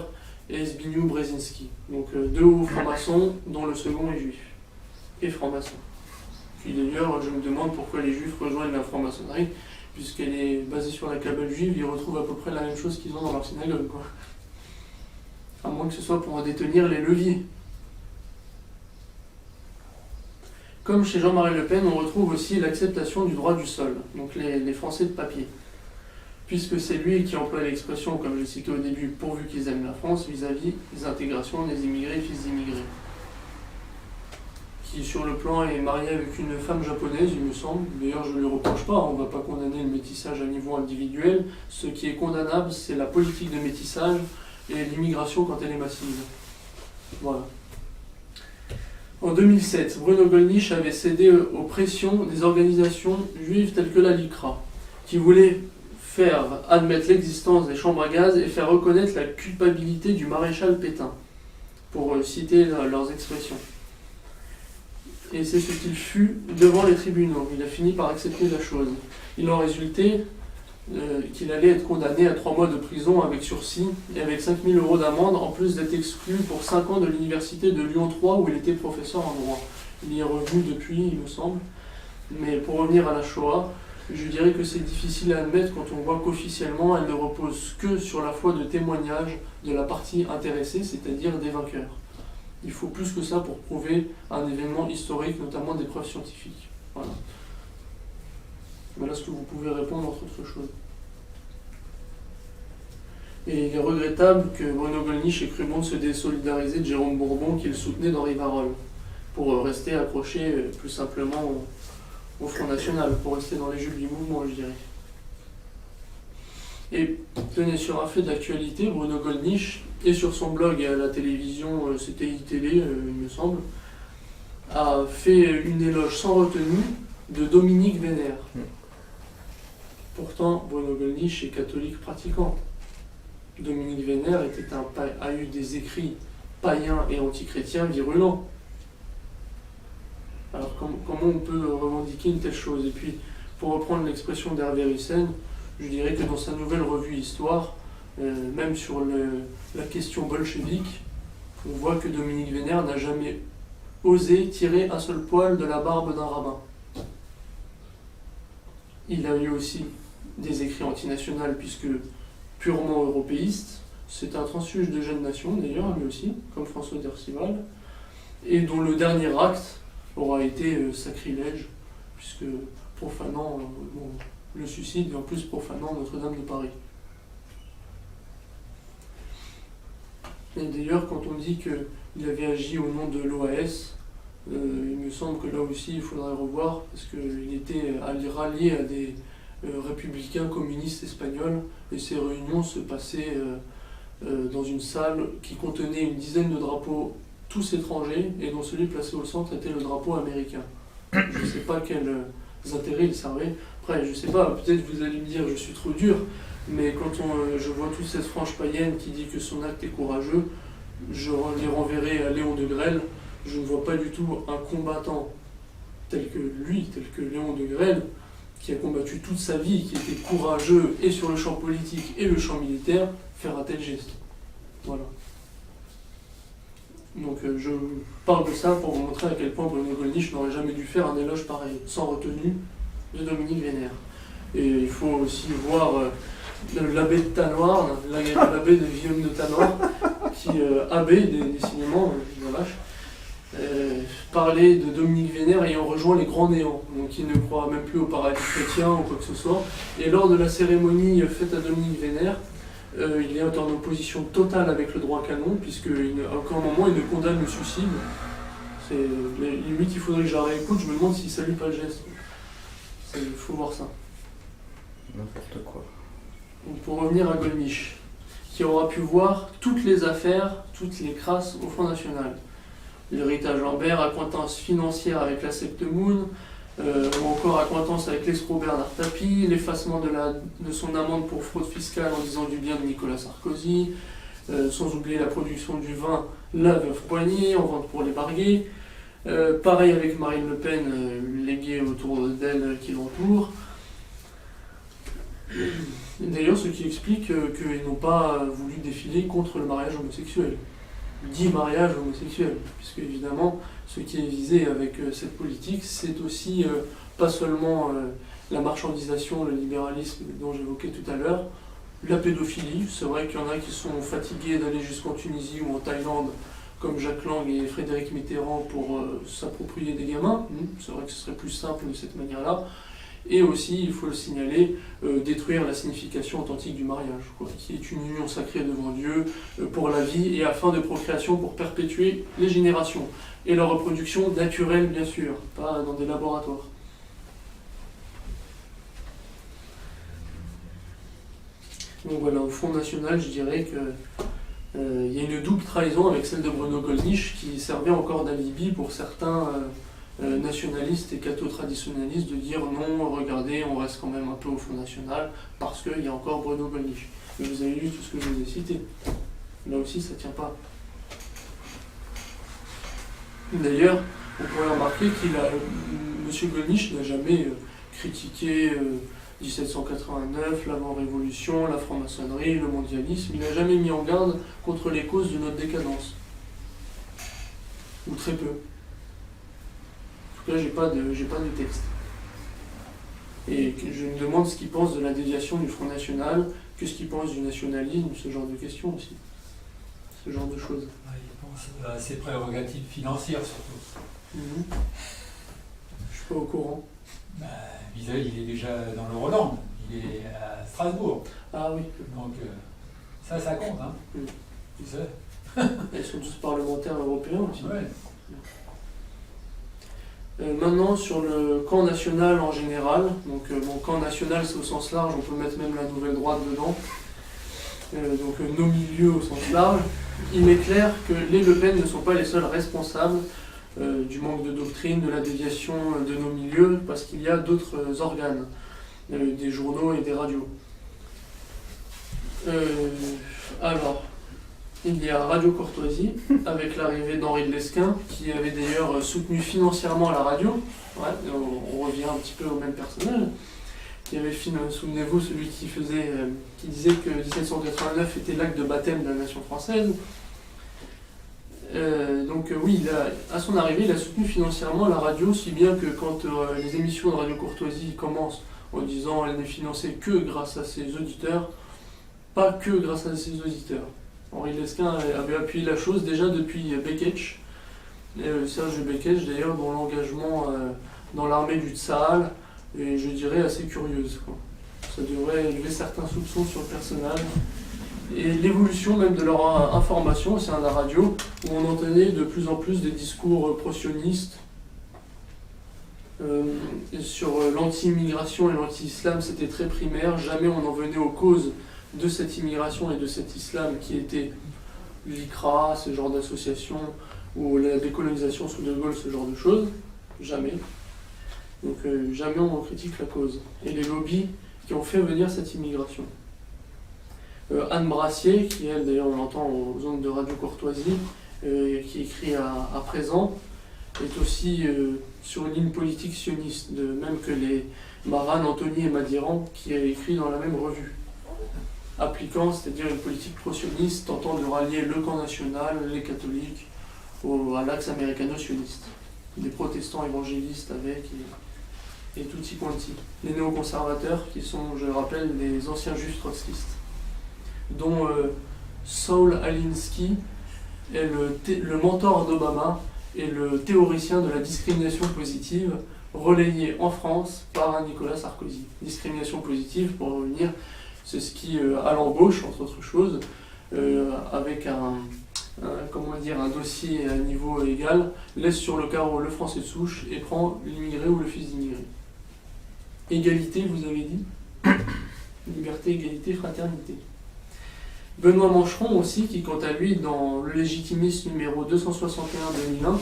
[SPEAKER 1] et Zbigniew Brzezinski. Donc 2 hauts francs-maçons, dont le second est juif, et franc-maçon. Puis d'ailleurs, je me demande pourquoi les juifs rejoignent la franc-maçonnerie, puisqu'elle est basée sur la Kabbale juive, ils retrouvent à peu près la même chose qu'ils ont dans leur synagogue, quoi. À moins que ce soit pour en détenir les leviers. Comme chez Jean-Marie Le Pen, on retrouve aussi l'acceptation du droit du sol, donc les Français de papier. Puisque c'est lui qui emploie l'expression, comme je citais au début, pourvu qu'ils aiment la France, vis-à-vis des intégrations des immigrés, fils d'immigrés. Qui sur le plan est marié avec une femme japonaise, il me semble. D'ailleurs, je ne lui reproche pas, on ne va pas condamner le métissage à niveau individuel. Ce qui est condamnable, c'est la politique de métissage et l'immigration quand elle est massive. Voilà. En 2007, Bruno Gollnisch avait cédé aux pressions des organisations juives telles que la LICRA, qui voulaient faire admettre l'existence des chambres à gaz et faire reconnaître la culpabilité du maréchal Pétain, pour citer leurs expressions. Et c'est ce qu'il fut devant les tribunaux. Il a fini par accepter la chose. Il en résultait qu'il allait être condamné à 3 mois de prison avec sursis et avec 5 000 € d'amende, en plus d'être exclu pour 5 ans de l'université de Lyon 3 où il était professeur en droit. Il y est revenu depuis, il me semble. Mais pour revenir à la Shoah, je dirais que c'est difficile à admettre quand on voit qu'officiellement elle ne repose que sur la foi de témoignages de la partie intéressée, c'est-à-dire des vainqueurs. Il faut plus que ça pour prouver un événement historique, notamment des preuves scientifiques. Voilà. Voilà ce que vous pouvez répondre entre autres choses. Et il est regrettable que Bruno Gollnisch ait cru bon de se désolidariser de Jérôme Bourbon qui le soutenait dans Rivarol, pour rester accroché plus simplement au Front National, pour rester dans les jeux du mouvement, je dirais. Et tenez, sur un fait d'actualité, Bruno Gollnisch, et sur son blog et à la télévision, c'était iTélé, il me semble, a fait une éloge sans retenue de Dominique Vénère. Pourtant, Bruno Gollnisch est catholique pratiquant. Dominique Vénère a eu des écrits païens et antichrétiens virulents. Alors comment on peut revendiquer une telle chose? Et puis, pour reprendre l'expression d'Hervé Ryssen, je dirais que dans sa nouvelle revue Histoire, même sur la question bolchevique, on voit que Dominique Vénère n'a jamais osé tirer un seul poil de la barbe d'un rabbin. Il a eu aussi des écrits antinationaux, puisque purement européiste, c'est un transfuge de Jeunes Nations d'ailleurs, lui aussi, comme François Dercival, et dont le dernier acte aura été sacrilège, puisque profanant le suicide et en plus profanant Notre-Dame de Paris. Et d'ailleurs, quand on dit qu'il avait agi au nom de l'OAS, il me semble que là aussi il faudrait revoir, parce qu'il était rallié à des républicains communistes espagnols, et ces réunions se passaient dans une salle qui contenait une dizaine de drapeaux, tous étrangers, et dont celui placé au centre était le drapeau américain. Je ne sais pas quels intérêts il servait. Après, je ne sais pas, peut-être vous allez me dire je suis trop dur, mais quand je vois toute cette frange païenne qui dit que son acte est courageux, je les renverrai à Léon de Grelle. Je ne vois pas du tout un combattant tel que lui, tel que Léon de Grelle, qui a combattu toute sa vie, qui était courageux et sur le champ politique et le champ militaire, faire un tel geste. Voilà. Donc je parle de ça pour vous montrer à quel point Bruno Gollnisch n'aurait jamais dû faire un éloge pareil, sans retenue, de Dominique Vénère. Et il faut aussi voir l'abbé de Tanoir, l'abbé de Guillaume de Tanoir, qui, abbé, décidément, je la vache, parlait de Dominique Vénère ayant rejoint les grands néants, donc il ne croit même plus au paradis chrétien ou quoi que ce soit. Et lors de la cérémonie faite à Dominique Vénère, il est en opposition totale avec le droit canon, puisqu'à aucun moment il ne condamne le suicide. Limite, il faudrait que je la réécoute, je me demande s'il salue pas le geste. Il faut voir ça.
[SPEAKER 2] N'importe quoi.
[SPEAKER 1] Donc pour revenir à Gollnisch, qui aura pu voir toutes les affaires, toutes les crasses au Front National. L'héritage Lambert, accointance financière avec la secte Moon, ou encore accointance avec l'escroc Bernard Tapie, l'effacement de son amende pour fraude fiscale en disant du bien de Nicolas Sarkozy, sans oublier la production du vin La Veuve Poignée, en vente pour les barguets. Pareil avec Marine Le Pen, léguée autour d'elle qui l'entoure. D'ailleurs, ce qui explique qu'ils n'ont pas voulu défiler contre le mariage homosexuel. Dit mariage homosexuel, puisque évidemment, ce qui est visé avec cette politique, c'est aussi pas seulement la marchandisation, le libéralisme dont j'évoquais tout à l'heure, la pédophilie. C'est vrai qu'il y en a qui sont fatigués d'aller jusqu'en Tunisie ou en Thaïlande, comme Jacques Lang et Frédéric Mitterrand, pour s'approprier des gamins. C'est vrai que ce serait plus simple de cette manière-là. Et aussi, il faut le signaler, détruire la signification authentique du mariage, qui est une union sacrée devant Dieu pour la vie et à fin de procréation pour perpétuer les générations. Et la reproduction naturelle, bien sûr, pas dans des laboratoires. Donc voilà, au Front National, je dirais que Il y a une double trahison avec celle de Bruno Gollnisch qui servait encore d'alibi pour certains nationalistes et catho-traditionnalistes de dire non, regardez, on reste quand même un peu au Front National parce qu'il y a encore Bruno Gollnisch. Et vous avez lu tout ce que je vous ai cité. Là aussi, ça ne tient pas. D'ailleurs, on pourrait remarquer M. Gollnisch n'a jamais critiqué 1789, l'avant-révolution, la franc-maçonnerie, le mondialisme. Il n'a jamais mis en garde contre les causes de notre décadence. Ou très peu. En tout cas, j'ai pas de texte. Et je me demande ce qu'il pense de la déviation du Front National, qu'est-ce qu'il pense du nationalisme, ce genre de questions aussi. Ce genre de choses.
[SPEAKER 3] Il pense à ses prérogatives financières surtout.
[SPEAKER 1] Je suis pas au courant.
[SPEAKER 3] Wiesel, il est déjà dans le Roland, il est à Strasbourg.
[SPEAKER 1] Ah oui.
[SPEAKER 3] Donc ça compte, hein. Wiesel.
[SPEAKER 1] Ils sont tous parlementaires européens aussi.
[SPEAKER 3] Ouais.
[SPEAKER 1] Maintenant, sur le camp national en général, donc mon camp national c'est au sens large, on peut mettre même la nouvelle droite dedans, donc nos milieux au sens large, il m'est clair que les Le Pen ne sont pas les seuls responsables du manque de doctrine, de la déviation de nos milieux, parce qu'il y a d'autres organes, des journaux et des radios. Alors, il y a Radio Courtoisie, avec l'arrivée d'Henri de Lesquen, qui avait d'ailleurs soutenu financièrement la radio. Ouais, on revient un petit peu au même personnage. Qui avait souvenez-vous, celui qui disait que 1789 était l'acte de baptême de la nation française. Oui, à son arrivée, il a soutenu financièrement la radio, si bien que quand les émissions de Radio Courtoisie commencent en disant qu'elle n'est financée que grâce à ses auditeurs, pas que grâce à ses auditeurs. Henri Lesquen avait appuyé la chose déjà depuis Beketch, Serge Beketch d'ailleurs, dont l'engagement dans l'armée du Tsahal est, je dirais, assez curieuse. Ça devrait élever certains soupçons sur le personnage. Et l'évolution même de leur information au sein de la radio, où on entendait de plus en plus des discours pro-sionistes sur l'anti-immigration et l'anti-islam, c'était très primaire, jamais on en venait aux causes de cette immigration et de cet islam qui était l'ICRA, ce genre d'association, ou la décolonisation sous De Gaulle, ce genre de choses, jamais. Donc jamais on en critique la cause. Et les lobbies qui ont fait venir cette immigration. Anne Brassier, qui elle d'ailleurs on l'entend aux ondes de Radio Courtoisie, qui écrit à présent, est aussi sur une ligne politique sioniste, de même que les Maran, Anthony et Madiran, qui a écrit dans la même revue. Appliquant, c'est-à-dire une politique pro-sioniste, tentant de rallier le camp national, les catholiques, à l'axe américano-sioniste. Des protestants évangélistes avec, et tutti quanti. Les néoconservateurs, qui sont, je le rappelle, des anciens juifs trotskistes, dont Saul Alinsky est le mentor d'Obama et le théoricien de la discrimination positive, relayé en France par Nicolas Sarkozy. Discrimination positive, pour revenir, c'est ce qui, à l'embauche, entre autres choses, avec un dossier à niveau égal, laisse sur le carreau le français de souche et prend l'immigré ou le fils d'immigré. Égalité, vous avez dit. Liberté, égalité, fraternité. Benoît Mancheron aussi, qui quant à lui, dans le Légitimiste numéro 261-2001,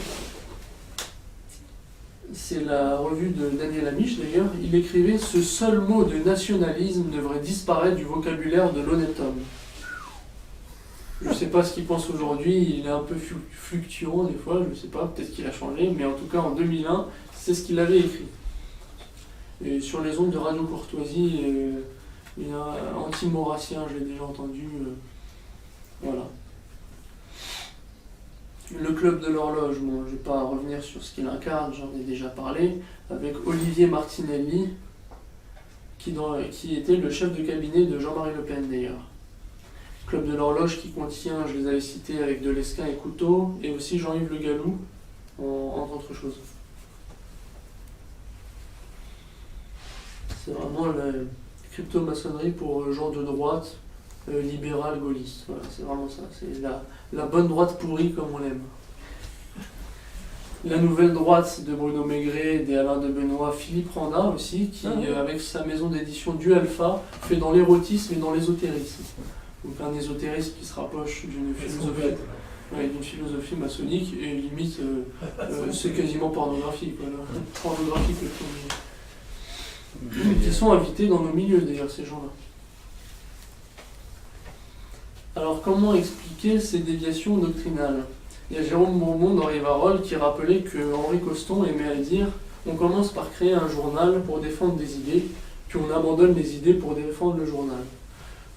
[SPEAKER 1] c'est la revue de Daniel Amiche d'ailleurs, il écrivait « Ce seul mot de nationalisme devrait disparaître du vocabulaire de l'honnête homme ». Je ne sais pas ce qu'il pense aujourd'hui, il est un peu fluctuant des fois, je ne sais pas, peut-être qu'il a changé, mais en tout cas en 2001, c'est ce qu'il avait écrit. Et sur les ondes de Radio Courtoisie, il y a un anti-maurassien, je l'ai déjà entendu, voilà. Le club de l'horloge, bon, je ne vais pas revenir sur ce qu'il incarne, j'en ai déjà parlé, avec Olivier Martinelli, qui était le chef de cabinet de Jean-Marie Le Pen d'ailleurs. Club de l'horloge qui contient, je les avais cités avec de Lesquen et Couteau, et aussi Jean-Yves Le Gallou, entre autres choses. C'est vraiment la crypto-maçonnerie pour gens de droite, libéral, gaulliste. Voilà, c'est vraiment ça. C'est la bonne droite pourrie comme on l'aime. La nouvelle droite de Bruno Maigret, des Alain de Benoît, Philippe Randa aussi, qui, avec sa maison d'édition du Alpha, fait dans l'érotisme et dans l'ésotérisme. Donc un ésotérisme qui se rapproche d'une
[SPEAKER 3] Elles sont
[SPEAKER 1] philosophie,
[SPEAKER 3] bêtes,
[SPEAKER 1] d'une philosophie maçonnique, et limite, c'est quasiment pornographique. Voilà. Pornographique le film. Ils sont invités dans nos milieux d'ailleurs, ces gens-là. Alors comment expliquer ces déviations doctrinales? Il y a Jérôme Bourbon dans Rivarol qui rappelait que Henri Coston aimait à dire « On commence par créer un journal pour défendre des idées, puis on abandonne les idées pour défendre le journal. »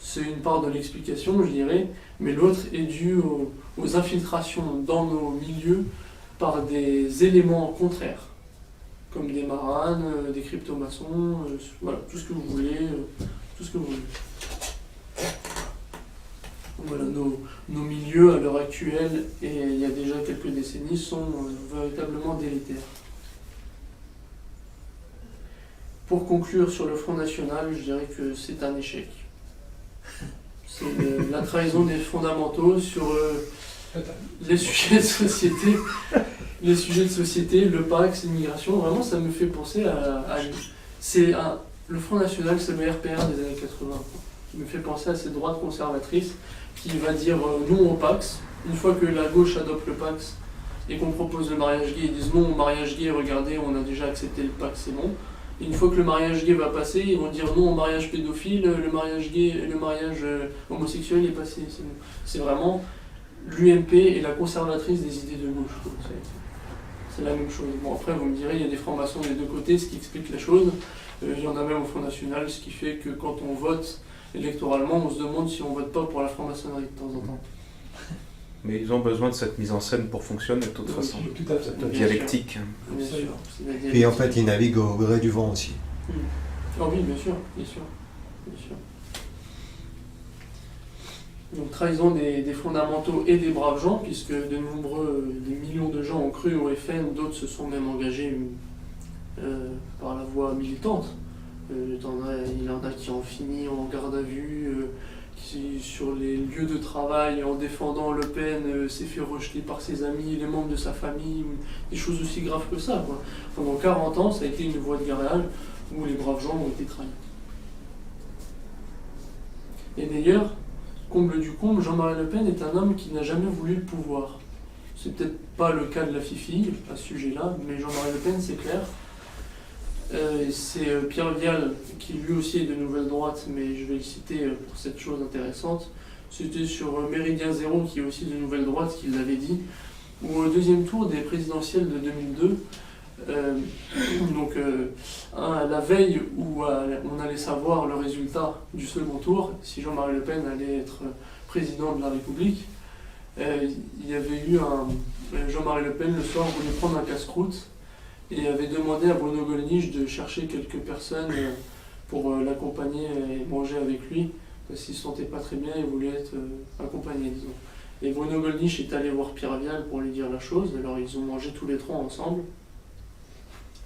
[SPEAKER 1] C'est une part de l'explication, je dirais, mais l'autre est due aux infiltrations dans nos milieux par des éléments contraires, comme des maranes, des cryptomaçons, voilà, tout ce que vous voulez, tout ce que vous voulez. Voilà, nos milieux à l'heure actuelle, et il y a déjà quelques décennies, sont véritablement délétères. Pour conclure sur le Front National, je dirais que c'est un échec. C'est la trahison des fondamentaux sur les sujets de société, le Pax, l'immigration. Vraiment, ça me fait penser le Front National, c'est le RPR des années 80. Ça me fait penser à ces droites conservatrices qui va dire non au Pax. Une fois que la gauche adopte le Pax et qu'on propose le mariage gay, ils disent non au mariage gay, regardez, on a déjà accepté le Pax, c'est bon. Et une fois que le mariage gay va passer, ils vont dire non au mariage pédophile, le mariage gay, le mariage homosexuel est passé, c'est bon. C'est vraiment l'UMP et la conservatrice des idées de gauche. C'est la même chose. Bon, après, vous me direz, il y a des francs-maçons des deux côtés, ce qui explique la chose. Il y en a même au Front National, ce qui fait que quand on vote électoralement, on se demande si on vote pas pour la franc-maçonnerie de temps en temps.
[SPEAKER 2] Mais ils ont besoin de cette mise en scène pour fonctionner de toute façon.
[SPEAKER 3] Tout à fait.
[SPEAKER 2] Cette dialectique.
[SPEAKER 1] Bien sûr. C'est la dialectique.
[SPEAKER 4] Puis en fait, ils naviguent au gré du vent aussi.
[SPEAKER 1] Ah oui, bien sûr, bien sûr, bien sûr. Donc trahison des fondamentaux et des braves gens, puisque des millions de gens ont cru au FN, d'autres se sont même engagés par la voie militante. Il y en a qui ont fini en garde à vue, qui sur les lieux de travail, en défendant Le Pen, s'est fait rejeter par ses amis, les membres de sa famille, des choses aussi graves que ça, quoi. Pendant 40 ans, ça a été une voie de garage où les braves gens ont été trahis. Et d'ailleurs, comble du comble, Jean-Marie Le Pen est un homme qui n'a jamais voulu le pouvoir. C'est peut-être pas le cas de la Fifi à ce sujet-là, mais Jean-Marie Le Pen, c'est clair. C'est Pierre Vial, qui lui aussi est de Nouvelle Droite, mais je vais le citer pour cette chose intéressante. C'était sur Méridien Zéro, qui est aussi de Nouvelle Droite, qu'il l'avait dit, où au deuxième tour des présidentielles de 2002, la veille où on allait savoir le résultat du second tour, si Jean-Marie Le Pen allait être président de la République, il y avait eu Jean-Marie Le Pen le soir voulait prendre un casse-croûte et avait demandé à Bruno Gollnisch de chercher quelques personnes pour l'accompagner et manger avec lui, parce qu'il ne se sentait pas très bien, il voulait être accompagné, disons. Et Bruno Gollnisch est allé voir Pierre Vial pour lui dire la chose, alors ils ont mangé tous les trois ensemble.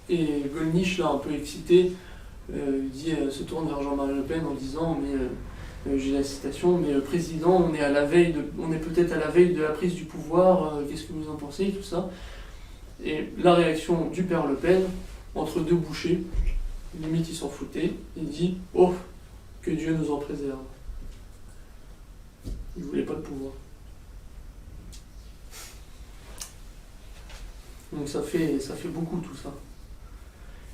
[SPEAKER 1] Et Gollnisch, là, un peu excité, se tourne vers Jean-Marie Le Pen en disant j'ai la citation, mais président, on est peut-être à la veille de la prise du pouvoir, qu'est-ce que vous en pensez, tout ça. Et la réaction du père Le Pen, entre deux bouchées, limite il s'en foutait, il dit « Oh, que Dieu nous en préserve ». Il ne voulait pas de pouvoir. Donc ça fait beaucoup tout ça.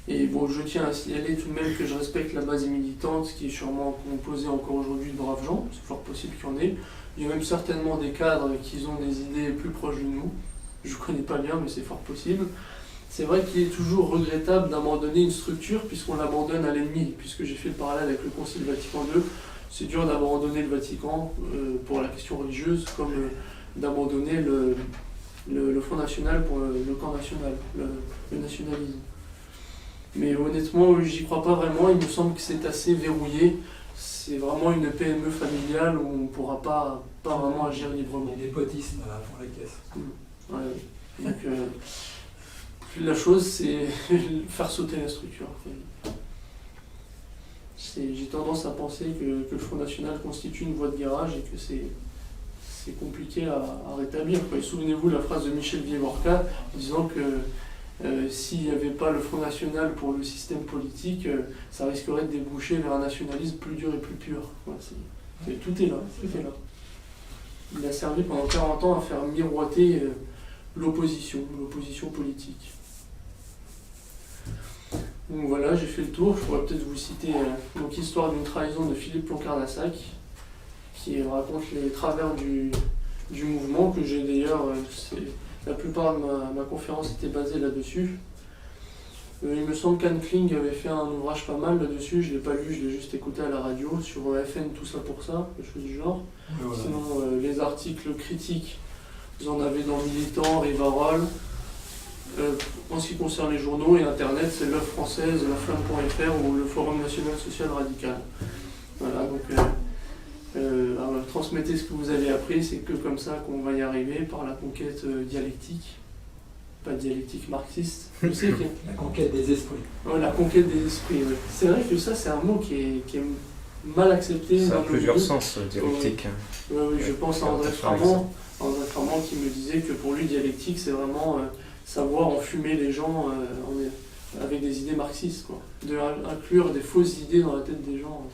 [SPEAKER 1] Et bon, je tiens à signaler tout de même que je respecte la base militante, qui est sûrement composée encore aujourd'hui de braves gens, c'est fort possible qu'il y en ait. Il y a même certainement des cadres qui ont des idées plus proches de nous. Je ne connais pas bien, mais c'est fort possible. C'est vrai qu'il est toujours regrettable d'abandonner une structure puisqu'on l'abandonne à l'ennemi, puisque j'ai fait le parallèle avec le Concile Vatican II. C'est dur d'abandonner le Vatican pour la question religieuse, comme d'abandonner le Front National pour le camp national, le nationalisme. Mais honnêtement, j'y crois pas vraiment, il me semble que c'est assez verrouillé. C'est vraiment une PME familiale où on ne pourra pas vraiment agir librement.
[SPEAKER 3] Il y a des potismes à fond la caisse.
[SPEAKER 1] Ouais. Donc, la chose, c'est faire sauter la structure. J'ai tendance à penser que le Front National constitue une voie de garage et que c'est compliqué à rétablir. Souvenez-vous la phrase de Michel Vievorka disant que s'il n'y avait pas le Front National pour le système politique, ça risquerait de déboucher vers un nationalisme plus dur et plus pur. Ouais, Et tout est là, tout est là. Il a servi pendant 40 ans à faire miroiter l'opposition politique. Donc voilà, j'ai fait le tour. Je pourrais peut-être vous citer donc Histoire d'une trahison de Philippe Ploncart-Lassac, qui raconte les travers du mouvement, que j'ai d'ailleurs, la plupart de ma conférence était basée là-dessus. Il me semble qu'Anne Kling avait fait un ouvrage pas mal là-dessus, je ne l'ai pas lu, je l'ai juste écouté à la radio, sur FN, tout ça pour ça, quelque chose du genre. Voilà. Sinon, les articles critiques, vous en avez dans Militant, Rivarol. En ce qui concerne les journaux et Internet, c'est l'Œuvre française, la Flamme.fr ou le Forum national social radical. Voilà, donc alors, transmettez ce que vous avez appris, c'est que comme ça qu'on va y arriver, par la conquête dialectique. Pas dialectique marxiste, je sais que...
[SPEAKER 3] La conquête des esprits.
[SPEAKER 1] Ouais, la conquête des esprits, oui. C'est vrai que ça, c'est un mot qui est mal accepté.
[SPEAKER 2] Ça a plusieurs sens, dialectique.
[SPEAKER 1] Oui, je pense à André Framand qui me disait que pour lui, dialectique, c'est vraiment savoir enfumer les gens avec des idées marxistes, quoi. De inclure des fausses idées dans la tête des gens.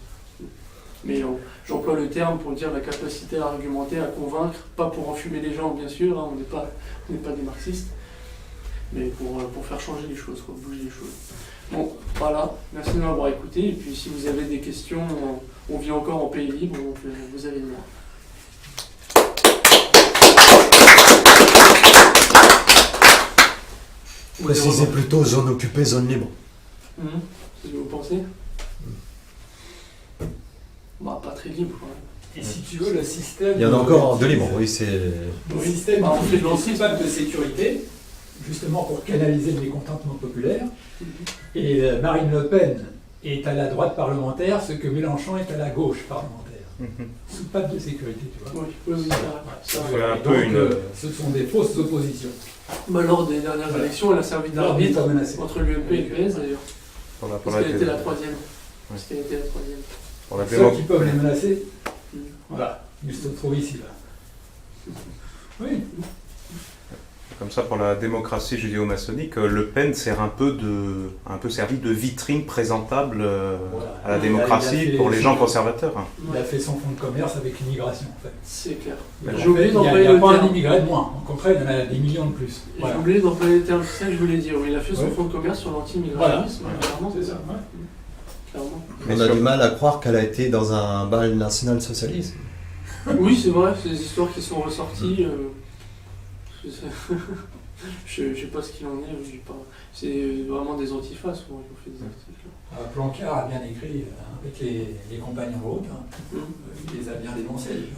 [SPEAKER 1] Mais j'emploie le terme pour dire la capacité à argumenter, à convaincre, pas pour enfumer les gens, bien sûr, hein, on n'est pas des marxistes, mais pour faire changer les choses, quoi, bouger les choses. Bon, voilà, merci de m'avoir écouté, et puis si vous avez des questions, on vit encore en pays libre, donc vous avez le droit.
[SPEAKER 4] Précisez plutôt zone occupée, zone libre.
[SPEAKER 1] C'est ce que vous pensez Bah, pas très libre, quand même.
[SPEAKER 3] Et si tu veux, le système...
[SPEAKER 4] Il y en a encore de libre, oui, c'est...
[SPEAKER 3] Le système principal de sécurité, justement pour canaliser le mécontentement populaire, et Marine Le Pen est à la droite parlementaire, ce que Mélenchon est à la gauche parlementaire. Soupape de sécurité, tu vois.
[SPEAKER 1] Oui,
[SPEAKER 2] ça
[SPEAKER 3] ouais.
[SPEAKER 2] un peu
[SPEAKER 3] Donc, ce sont des fausses oppositions.
[SPEAKER 1] Bah, lors des dernières élections, elle a servi d'arbitre entre l'UMP et le PS, d'ailleurs. Parce qu'elle était la troisième. Parce qu'elle était la troisième.
[SPEAKER 3] Ceux qui peuvent les menacer, voilà, ils se trouvent ici, là. Oui.
[SPEAKER 2] Comme ça, pour la démocratie judéo-maçonnique, Le Pen sert un peu servi de vitrine présentable voilà, à la démocratie pour les gens conservateurs.
[SPEAKER 3] Il a fait son fonds de commerce avec l'immigration, en fait.
[SPEAKER 1] C'est clair.
[SPEAKER 3] J'ai oublié d'employer le terme. Il n'y a pas un immigré de moins, au contraire, il y en a des millions de plus.
[SPEAKER 1] Voilà. J'ai oublié d'employer le terme, c'est ça que je voulais dire. Oui, il a fait son fonds de commerce sur l'anti-immigrationnisme.
[SPEAKER 3] Voilà.
[SPEAKER 1] Clairement,
[SPEAKER 3] c'est ça. Ouais.
[SPEAKER 1] Clairement.
[SPEAKER 4] On a du mal à croire qu'elle a été dans un bal national-socialiste.
[SPEAKER 1] Oui, c'est vrai, c'est des histoires qui sont ressorties. Je ne sais pas ce qu'il en est, c'est vraiment des antifas qui ont fait des articles.
[SPEAKER 3] Plancart a bien écrit avec les compagnons vôtres, il les a bien dénoncés.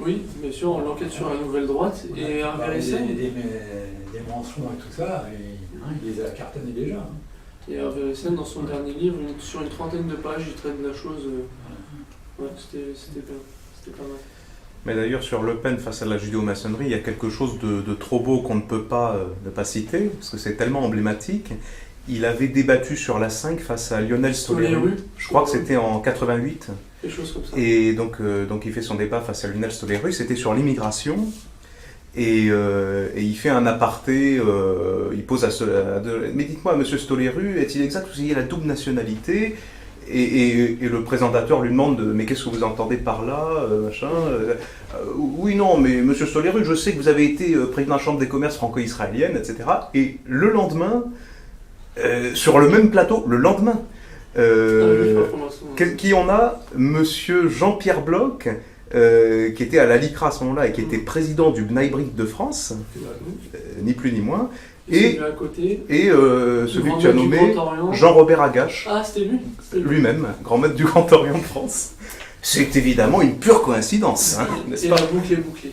[SPEAKER 1] Oui, bien sûr, l'enquête sur la nouvelle droite et un VRSN.
[SPEAKER 3] Des mensonges et tout ça, il les a cartonnés déjà.
[SPEAKER 1] Et RVSN, dans son dernier livre, sur une trentaine de pages, il traite de la chose. Ouais, c'était pas mal.
[SPEAKER 2] Mais d'ailleurs, sur Le Pen face à la judéo-maçonnerie, il y a quelque chose de trop beau qu'on ne peut pas ne pas citer, parce que c'est tellement emblématique. Il avait débattu sur la 5 face à Lionel Stoléru. Je crois que c'était en 88.
[SPEAKER 1] Quelque chose comme ça.
[SPEAKER 2] Et donc il fait son débat face à Lionel Stoléru. C'était sur l'immigration. Et il fait un aparté, il pose mais dites-moi, monsieur Stoléru, est-il exact que vous ayez la double nationalité ? Et le présentateur lui demande mais qu'est-ce que vous entendez par là, machin. Oui, non, mais monsieur Stoléru, je sais que vous avez été président de la Chambre des commerces franco-israélienne, etc. Et le lendemain, sur le même plateau, qui on a monsieur Jean-Pierre Bloch, qui était à la LICRA à ce moment-là et qui était président du Bnei Brik de France, ni plus ni moins. Et celui que tu as nommé, Jean-Robert Agache, lui-même, grand maître du Grand Orient de France. C'est évidemment une pure coïncidence, hein, n'est-ce pas ?
[SPEAKER 1] La boucle est bouclée.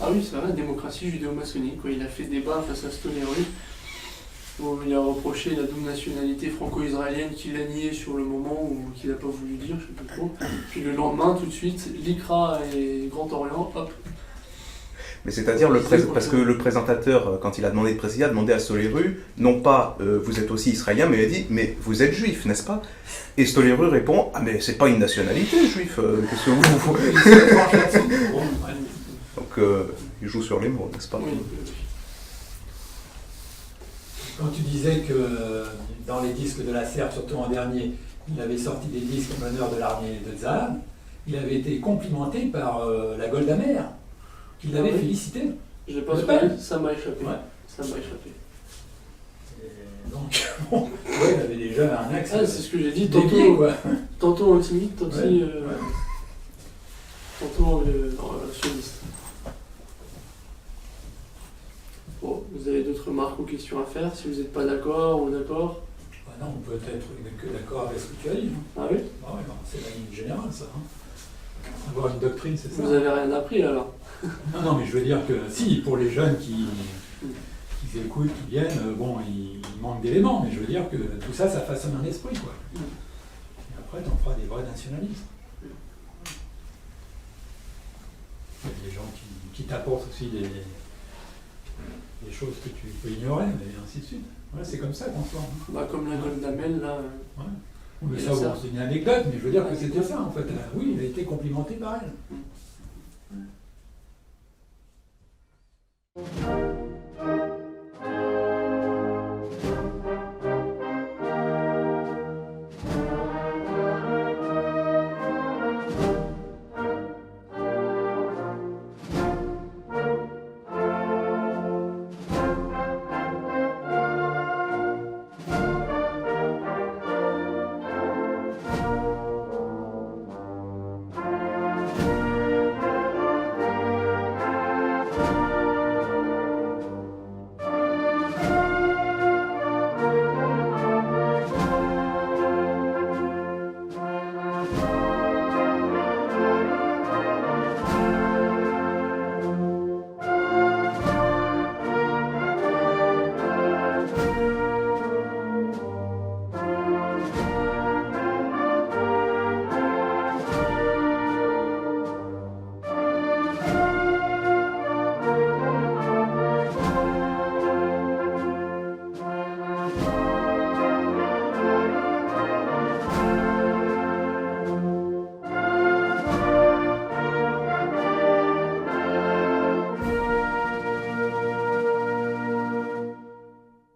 [SPEAKER 1] Ah oui, c'est vrai, la démocratie judéo-maçonnique. Il a fait débat face à Stoléru, où il a reproché la double nationalité franco-israélienne qu'il a nié sur le moment ou qu'il n'a pas voulu dire, je ne sais plus trop. Puis le lendemain, tout de suite, l'ICRA et Grand Orient, hop.
[SPEAKER 2] Mais c'est-à-dire, parce que le présentateur, quand il a demandé de préciser, a demandé à Stoléru, non pas vous êtes aussi israélien, mais il a dit mais vous êtes juif, n'est-ce pas ? Et Stoléru répond ah mais c'est pas une nationalité juif, qu'est-ce que vous Donc il joue sur les mots, n'est-ce pas ?
[SPEAKER 1] Oui.
[SPEAKER 3] Quand tu disais que dans les disques de la SERP, surtout en dernier, il avait sorti des disques en l'honneur de l'armée de Tzahal, il avait été complimenté par la Golda Meir, qui l'avait
[SPEAKER 1] Ah oui.
[SPEAKER 3] félicité.
[SPEAKER 1] Je l'ai pas
[SPEAKER 3] Le
[SPEAKER 1] su,
[SPEAKER 3] Pen.
[SPEAKER 1] ça m'a échappé.
[SPEAKER 3] Ouais.
[SPEAKER 1] Ça m'a échappé.
[SPEAKER 3] Et donc, bon, ouais, il avait déjà un axe
[SPEAKER 1] Ah, c'est ce que j'ai dit,
[SPEAKER 3] dévié, quoi.
[SPEAKER 1] tantôt antisémite, tantôt,
[SPEAKER 3] Ouais, ouais.
[SPEAKER 1] tantôt sioniste. Bon, vous avez d'autres remarques ou questions à faire, si vous n'êtes pas d'accord ou d'accord?
[SPEAKER 3] Bah non, on peut être que d'accord avec ce que tu as dit. Hein.
[SPEAKER 1] Ah oui?
[SPEAKER 3] Ah ouais, non, c'est la ligne générale, ça. Hein. Avoir une doctrine, c'est ça.
[SPEAKER 1] Vous avez rien appris alors?
[SPEAKER 3] Non, non, mais je veux dire que si, pour les jeunes qui écoutent, qui viennent, bon, il manque d'éléments, mais je veux dire que tout ça, ça façonne un esprit, quoi. Et après, t'en feras des vrais nationalistes. Il y a des gens qui t'apportent aussi des choses que tu peux ignorer, mais ainsi de suite. Ouais, c'est comme ça qu'on se forme.
[SPEAKER 1] Bah, comme la Golda Meir, là.
[SPEAKER 3] Ouais. Mais
[SPEAKER 1] Et
[SPEAKER 3] ça,
[SPEAKER 1] ça.
[SPEAKER 3] bon, c'est une anecdote, mais je veux dire que c'était ça, en fait. Oui, il a été complimenté par elle.